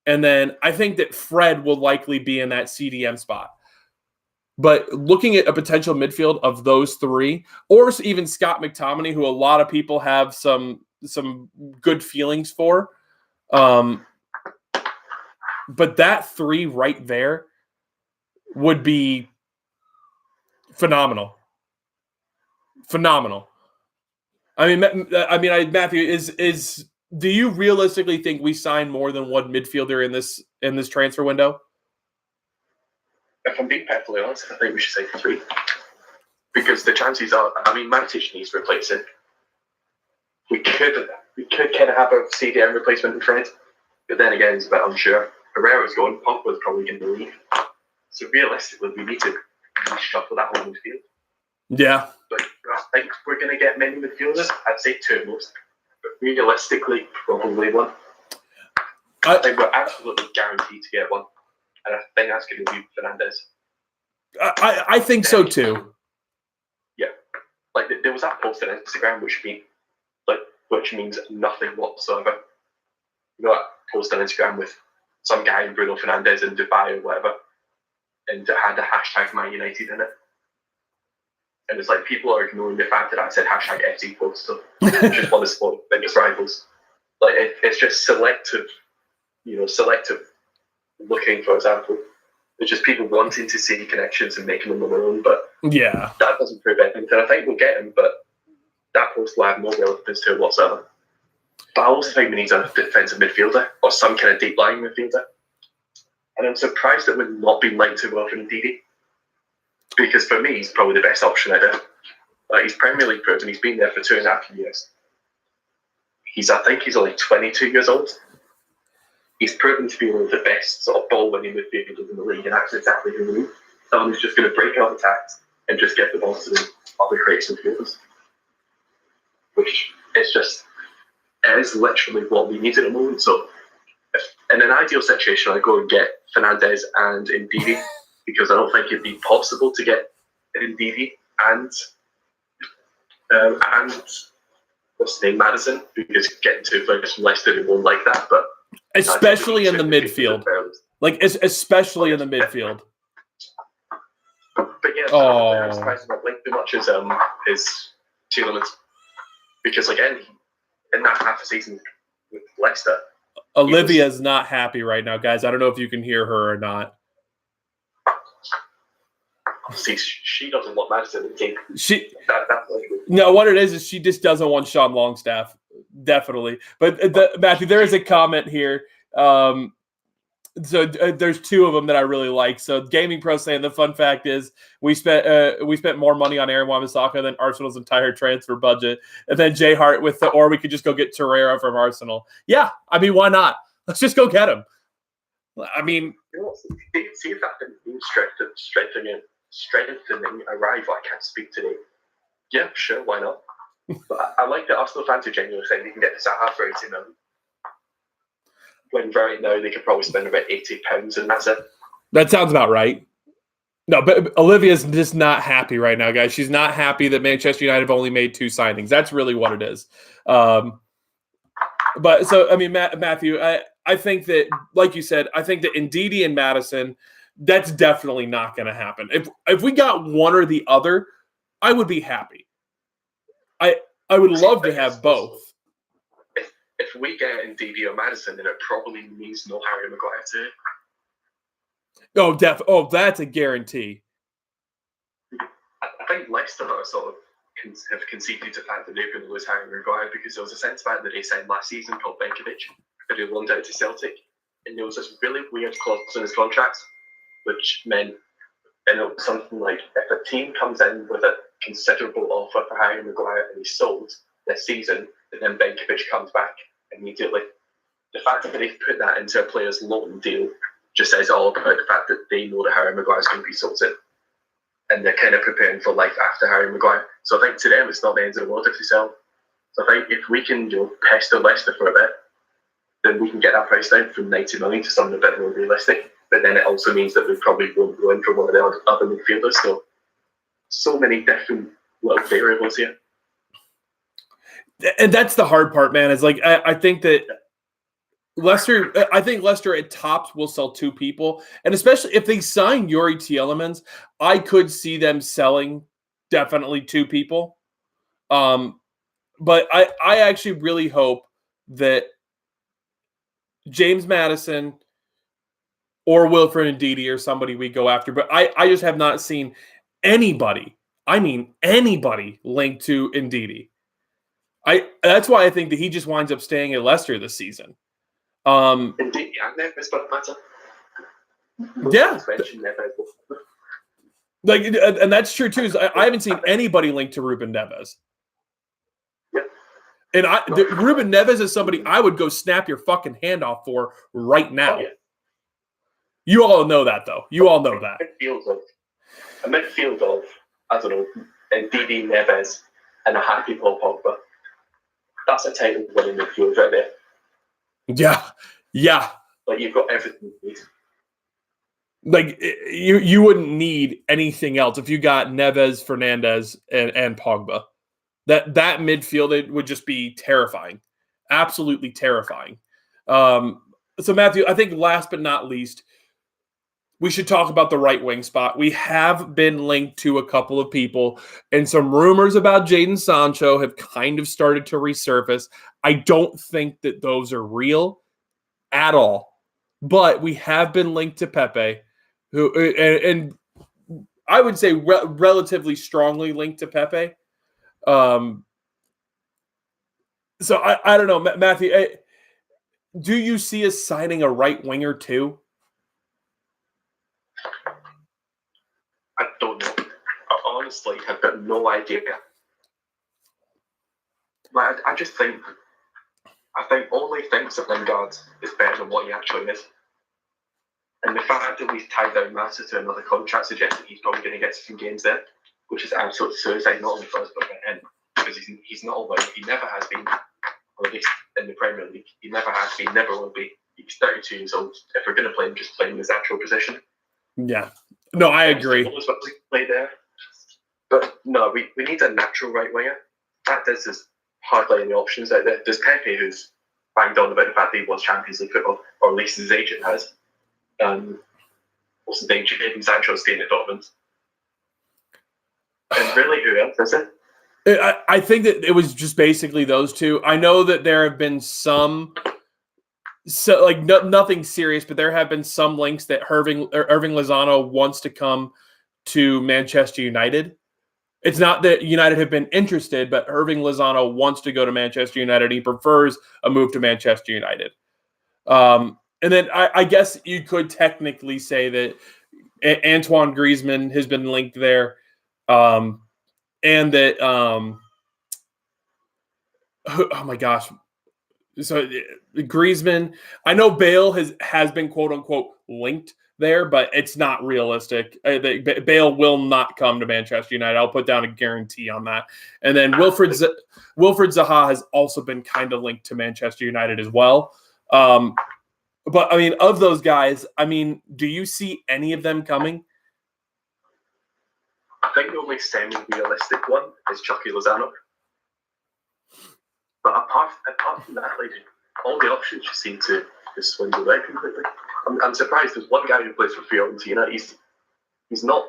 and then I think that Fred will likely be in that CDM spot. But looking at a potential midfield of those three, or even Scott McTominay, who a lot of people have some good feelings for, but that three right there would be phenomenal. Phenomenal. I mean, Matthew, do you realistically think we sign more than one midfielder in this transfer window? If I'm being perfectly honest, I think we should say 3. Because the chances are, Matic needs replacing. We could kind of have a CDM replacement in Fred, but then again, it's a bit unsure. Herrera's gone, Pogba's probably going to leave. So realistically, we need to reshuffle that whole midfield. Yeah. But I think we're going to get many midfielders. I'd say 2 at most. But realistically, probably 1. I think we're absolutely guaranteed to get 1. And I think that's going to be Fernandez. I think so too. Yeah. like there was that post on Instagram which means nothing whatsoever. You know, that post on Instagram with some guy in Bruno Fernandez in Dubai or whatever, and it had the hashtag Man United in it. And it's like people are ignoring the fact that I said hashtag FC post, so just want to support biggest rivals. Like it's just selective looking, for example. It's just people wanting to see connections and making them on their own, but yeah, that doesn't prove anything. And I think we'll get him, but that post will have no relevance to it whatsoever. But I also think we need a defensive midfielder or some kind of deep lying midfielder. And I'm surprised that we're not being linked to Wilfred Ndidi. Because for me, he's probably the best option out there. He's Premier League proven, he's been there for 2.5 years. I think he's only 22 years old. He's proven to be one of the best sort of ball-winning midfielders in the league, and that's exactly who we need. Someone who's just going to break out attacks and just get the ball to the other creative midfielders. Which is literally what we need at the moment. So, if, in an ideal situation, I go and get Fernandez and Ndidi, because I don't think it'd be possible to get Ndidi and what's the name, Madison, because getting two players from Leicester won't like that, but especially in the midfield, especially in the midfield. But yeah, I'm surprised he's not linked too much as his Tielemans, because again, in that half a season with Leicester, Olivia is not happy right now, guys. I don't know if you can hear her or not. See, she doesn't want Madison in the team. No, what it is she just doesn't want Sean Longstaff, definitely. But Matthew, there is a comment here. So there's two of them that I really like. So Gaming Pro saying the fun fact is we spent more money on Aaron Wan-Bissaka than Arsenal's entire transfer budget. And then Jay Hart with or we could just go get Torreira from Arsenal. Yeah, I mean, why not? Let's just go get him. I mean, see if that can mean strengthening a rival. I can't speak today. Yeah, sure, why not? But I like that Arsenal fans are genuinely saying they can get this at for 80 million. When right now they could probably spend about £80 and that's it. That sounds about right. No, but Olivia's just not happy right now, guys. She's not happy that Manchester United have only made 2 signings. That's really what it is. But so, I mean, Matthew, I think that, like you said, I think that Ndidi and Madison, that's definitely not going to happen. If we got one or the other, I would be happy. I would love to have both. If we get Ndidi or Madison, then it probably means no Harry Maguire too. That's a guarantee. I think Leicester are sort of have conceded to the fact that they're going to lose Harry Maguire, because there was a sense back that they signed last season called Benkovic, that he loaned out to Celtic, and there was this really weird clause in his contracts, which meant something like if a team comes in with a considerable offer for Harry Maguire and he's sold this season, and then Benkovic comes back immediately. The fact that they've put that into a player's loan deal just says all about the fact that they know that Harry Maguire is going to be sold in, and they're kind of preparing for life after Harry Maguire. So I think to them it's not the end of the world if they sell. So I think if we can pester Leicester for a bit, then we can get that price down from 90 million to something a bit more realistic. But then it also means that we probably won't go in for one of the other midfielders. So many different little variables here. And that's the hard part, man. Is like I think that Leicester at tops will sell 2 people, and especially if they sign Youri Tielemans, I could see them selling definitely 2 people. But I actually really hope that James Madison or Wilfred Ndidi or somebody we go after. But I just have not seen anybody, I mean anybody, linked to Ndidi. That's why I think that he just winds up staying at Leicester this season. Indeed, Neves doesn't matter. Yeah, like, and that's true too. Is I haven't seen anybody linked to Ruben Neves. Yep. And Ruben Neves is somebody I would go snap your fucking hand off for right now. Oh, yeah. You all know that, though. You all know that. A midfield of I don't know, Ndidi, Neves, and a happy Paul Pogba. That's a title-winning midfield right there. Yeah. Like, you've got everything you need. Like you wouldn't need anything else if you got Neves, Fernandez, and Pogba. That midfield, it would just be terrifying, absolutely terrifying. So Matthew, I think last but not least, we should talk about the right wing spot. We have been linked to a couple of people, and some rumors about Jadon Sancho have kind of started to resurface. I don't think that those are real at all, but we have been linked to Pepe, who and I would say relatively strongly linked to Pepe. So I don't know, Matthew. Do you see us signing a right winger too? I don't know. I honestly have got no idea. But I think Ole thinks that Lingard is better than what he actually is. And the fact that we've tied down Madison to another contract suggests that he's probably going to get some games there, which is absolute suicide, not only for us, but for him. Because he's not allowed, he never has been, or at least in the Premier League, he never has been, never will be. He's 32 years old. If we're going to play him, just play him in his actual position. Yeah. No, I agree. Play there. But no, we need a natural right winger. That is hardly any options out there. There's Pepe, who's banged on about the fact that he was Champions League football, or at least his agent has. What's the name? Jadon Sancho staying at Dortmund. And really, who else is it? I think that it was just basically those two. I know that there have been some, nothing serious, but there have been some links that Irving Lozano wants to come to Manchester United. It's not that United have been interested, but Irving Lozano wants to go to Manchester United. He prefers a move to Manchester United. And then I guess you could technically say that Antoine Griezmann has been linked there. And that, oh my gosh. So Griezmann, I know Bale has been quote unquote linked there, but it's not realistic. Bale will not come to Manchester United. I'll put down a guarantee on that. And then Wilfried Zaha has also been kind of linked to Manchester United as well. But I mean, of those guys, I mean, do you see any of them coming? I think the only semi-realistic one is Chucky Lozano. But apart from that, like, all the options just seem to just swindle out completely. I'm surprised. There's one guy who plays for Fiorentina. He's not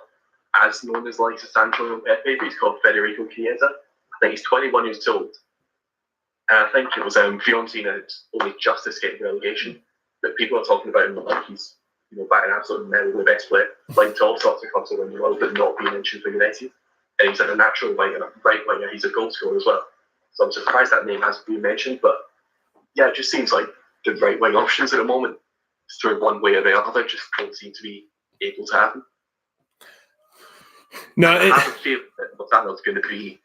as known as like Sancho and Pepe, but he's called Federico Chiesa. I think he's 21 years old. And I think it was Fiorentina had only just escaped relegation. But people are talking about him like he's by an absolute medal, the best player, playing to all sorts of clubs around the world, but not being mentioned for United. And he's a natural right winger. He's a goal scorer as well. So I'm surprised that name hasn't been mentioned. But yeah, it just seems like the right wing options at the moment, through one way or the other, just don't seem to be able to happen. No, I have a feeling that Lozano's going to be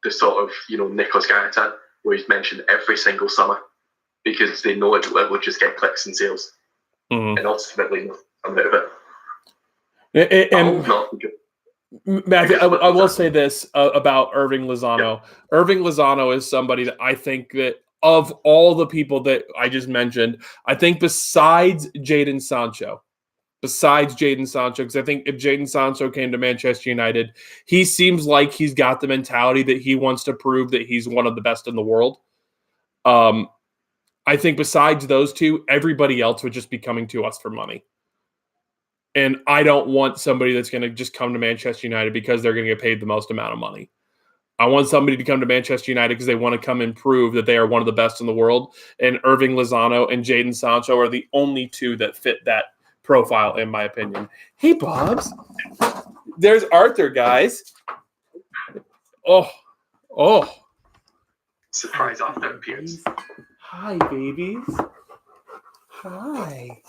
the sort of Nicolas Gaetan, where he's mentioned every single summer, because they know it will just get clicks and sales, and ultimately I'm out of it. Matthew, I will say this about Irving Lozano. Yeah. Irving Lozano is somebody that I think that of all the people that I just mentioned, I think besides Jadon Sancho, because I think if Jadon Sancho came to Manchester United, he seems like he's got the mentality that he wants to prove that he's one of the best in the world. I think besides those two, everybody else would just be coming to us for money. And I don't want somebody that's going to just come to Manchester United because they're going to get paid the most amount of money. I want somebody to come to Manchester United because they want to come and prove that they are one of the best in the world. And Irving Lozano and Jadon Sancho are the only two that fit that profile, in my opinion. Hey, Bobs. There's Arthur, guys. Oh. Surprise Arthur appears. Hi, babies. Hi.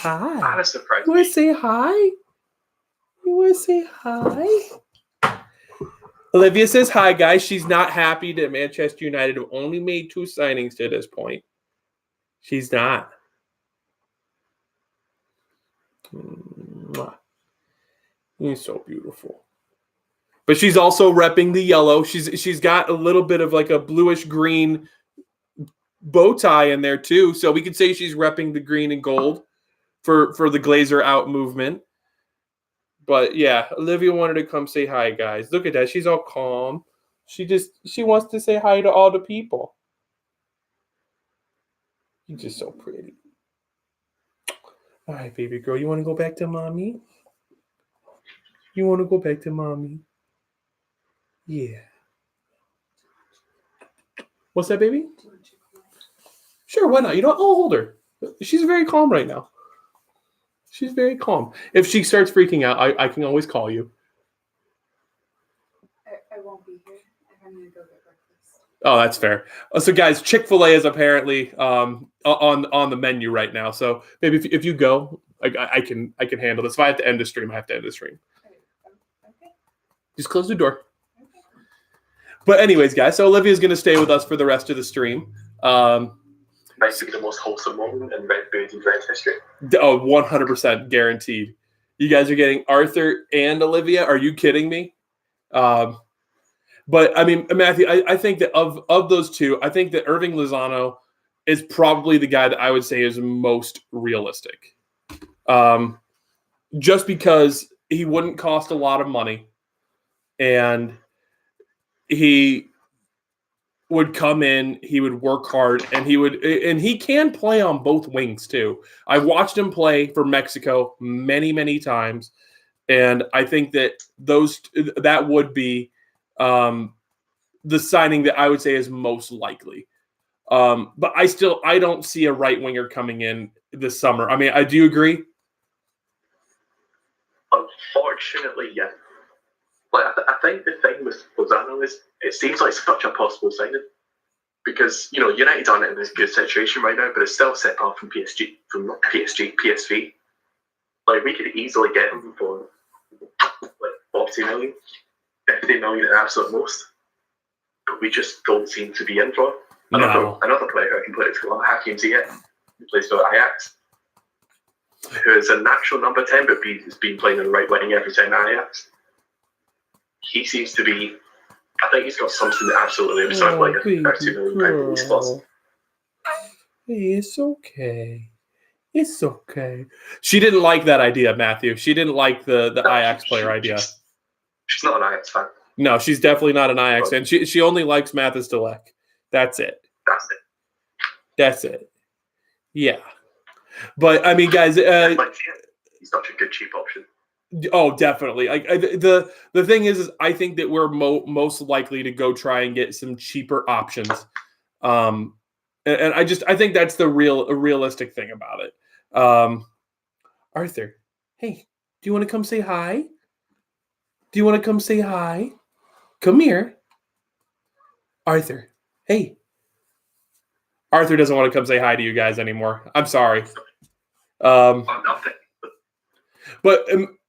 That is surprising. You want to say hi? You want to say hi? Olivia says hi, guys. She's not happy that Manchester United have only made 2 signings to this point. She's not. You're so beautiful. But she's also repping the yellow. She's got a little bit of like a bluish green bow tie in there too. So we could say she's repping the green and gold for the Glazer out movement. But yeah, Olivia wanted to come say hi, guys. Look at that. She's all calm. She wants to say hi to all the people. You're just so pretty. All right, baby girl. You want to go back to mommy? You want to go back to mommy? Yeah. What's that, baby? Sure, why not? You don't. I'll hold her. She's very calm right now. She's very calm. If she starts freaking out, I can always call you. I won't be here. I'm going to go get breakfast. Oh, that's fair. So, guys, Chick-fil-A is apparently on the menu right now. So, maybe if you go, I can handle this. If I have to end the stream, I have to end the stream. Okay. Just close the door. Okay. But anyways, guys, so Olivia's going to stay with us for the rest of the stream. Might be the most wholesome moment in Red history. Oh, 100% guaranteed. You guys are getting Arthur and Olivia. Are you kidding me? But I mean, Matthew, I think that of those two, I think that Irving Lozano is probably the guy that I would say is most realistic. Just because he wouldn't cost a lot of money, and he would come in, he would work hard, and he can play on both wings too. I watched him play for Mexico many, many times, and I think that that would be the signing that I would say is most likely. But I don't see a right winger coming in this summer. I mean, do you agree? Unfortunately, yeah. Like, I think the thing with Lozano is it seems like such a possible signing because United aren't in this good situation right now, but it's still set off from PSV. Like, we could easily get him for like 40 million, 50 million at absolute most, but we just don't seem to be in for another player who can play it for Hakim Ziyech, who plays for Ajax, who is a natural number 10, but he's been playing on the right wing every time at Ajax. He seems to be. I think he's got something that absolutely absurd, like a £32 million release clause. It's okay. It's okay. She didn't like that idea, Matthew. She didn't like the Ajax player idea. She's not an Ajax fan. No, she's definitely not an Ajax fan. She only likes Mathis Delec. That's it. That's it. Yeah. But I mean, guys, he's such a good cheap option. Oh, definitely. The thing is I think that we're most likely to go try and get some cheaper options. And I think that's the realistic thing about it. Arthur, hey, do you want to come say hi? Do you want to come say hi? Come here. Arthur, hey. Arthur doesn't want to come say hi to you guys anymore. I'm sorry. But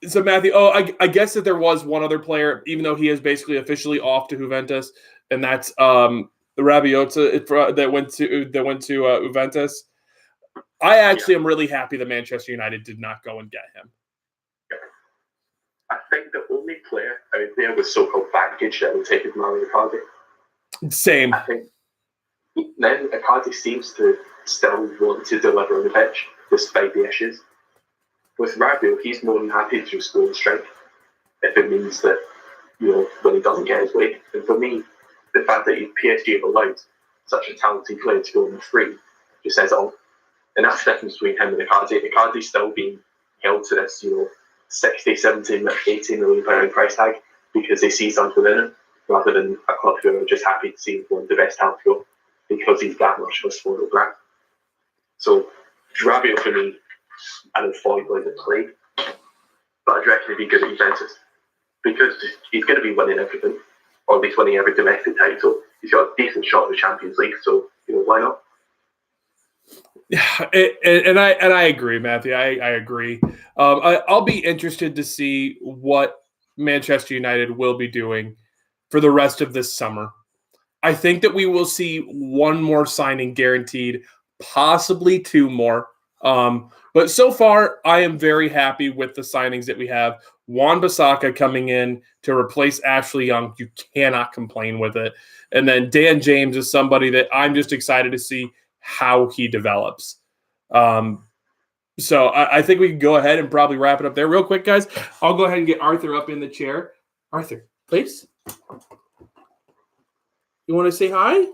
so Matthew, I guess that there was one other player, even though he is basically officially off to Juventus, and that's Rabiota that went to Juventus. I actually am really happy that Manchester United did not go and get him. I think the only player out there with so-called baggage that will take is Mario Icardi. Same. I think then Icardi seems to still want to deliver on the pitch despite the issues. With Rabiot, he's more than happy to just go and strike if it means that, when he doesn't get his way. And for me, the fact that PSG have allowed such a talented player to go on the free just says it all. And that's the difference between him and Icardi. Icardi's still being held to this, 60, 70, 80 million pound price tag because they see something in him, rather than a club who are just happy to see one of the best talent go because he's that much of a spoiled brat. So Rabiot for me, I don't follow the play, but I'd reckon he'd be good at Juventus because he's going to be winning everything, or at least winning every domestic title. He's got a decent shot at the Champions League, so why not? Yeah, and I agree, Matthew. I agree. I'll be interested to see what Manchester United will be doing for the rest of this summer. I think that we will see one more signing guaranteed, possibly two more. But so far, I am very happy with the signings that we have. Wan-Bissaka coming in to replace Ashley Young. You cannot complain with it. And then Dan James is somebody that I'm just excited to see how he develops. So I think we can go ahead and probably wrap it up there real quick, guys. I'll go ahead and get Arthur up in the chair. Arthur, please. You want to say hi? You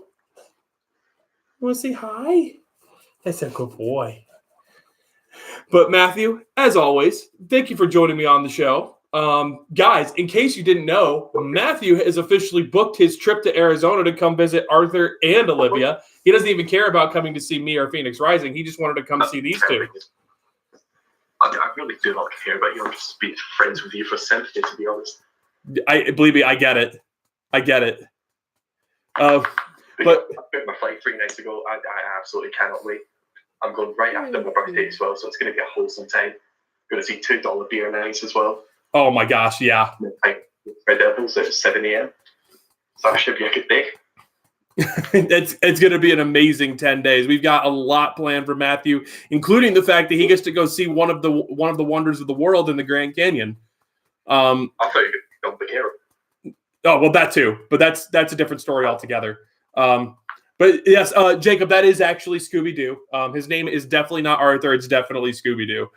want to say hi? That's a good boy. But Matthew, as always, thank you for joining me on the show. Guys, in case you didn't know, Matthew has officially booked his trip to Arizona to come visit Arthur and Olivia. He doesn't even care about coming to see me or Phoenix Rising. He just wanted to come see these two. I really do not care about you. I'm just being friends with you for sympathy, to be honest. Believe me, I get it. But I booked my flight 3 nights ago. I absolutely cannot wait. I'm going right after my birthday as well, so it's going to be a wholesome time. Going to see $2 beer nights as well. Oh my gosh, yeah. Red Devils at 7 a.m. So that should be a good day. It's going to be an amazing 10 days. We've got a lot planned for Matthew, including the fact that he gets to go see one of the wonders of the world in the Grand Canyon. I thought you could go Big Hero. Oh, well, that too. But that's a different story altogether. But yes, Jacob, that is actually Scooby-Doo. His name is definitely not Arthur. It's definitely Scooby-Doo.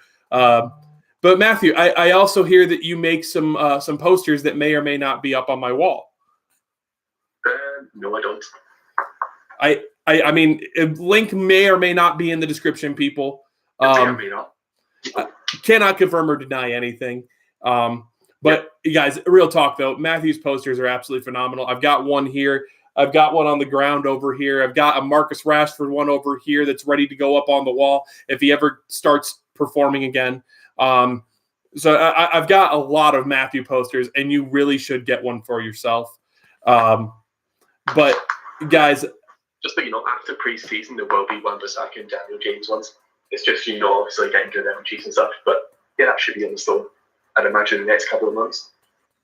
But Matthew, I also hear that you make some posters that may or may not be up on my wall. No, I don't. I mean, a link may or may not be in the description, people. May not. Cannot confirm or deny anything. But you guys, real talk though, Matthew's posters are absolutely phenomenal. I've got one here. I've got one on the ground over here. I've got a Marcus Rashford one over here that's ready to go up on the wall if he ever starts performing again. So I've got a lot of Matthew posters, and you really should get one for yourself. But guys, just so you know, after pre-season there will be Wan-Bissaka and Daniel James ones. It's just, obviously getting good emojis and stuff, but yeah, that should be on the store. I'd imagine in the next couple of months.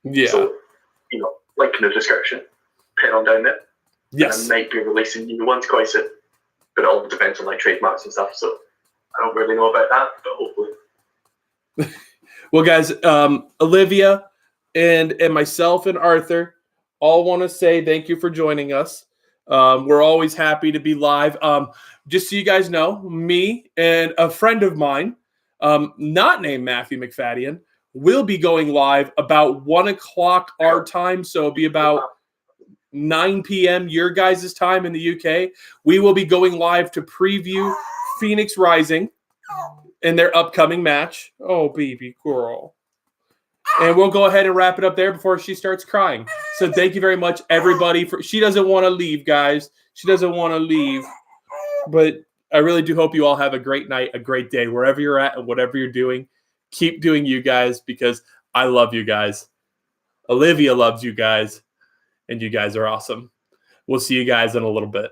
Yeah. So, link in the description, pin on down there. Yes. And I might be releasing new ones quite soon, but it all depends on trademarks and stuff. So I don't really know about that, but hopefully. Well, guys, Olivia and myself and Arthur all want to say thank you for joining us. We're always happy to be live. Just so you guys know, me and a friend of mine, not named Matthew McFadden, will be going live about 1 o'clock our time. So it'll be about 9 p.m. your guys' time in the UK. We will be going live to preview Phoenix Rising and their upcoming match. Oh, baby girl. And we'll go ahead and wrap it up there before she starts crying. So thank you very much, everybody. She doesn't want to leave, guys. She doesn't want to leave. But I really do hope you all have a great night, a great day, wherever you're at and whatever you're doing. Keep doing you guys, because I love you guys. Olivia loves you guys, and you guys are awesome. We'll see you guys in a little bit.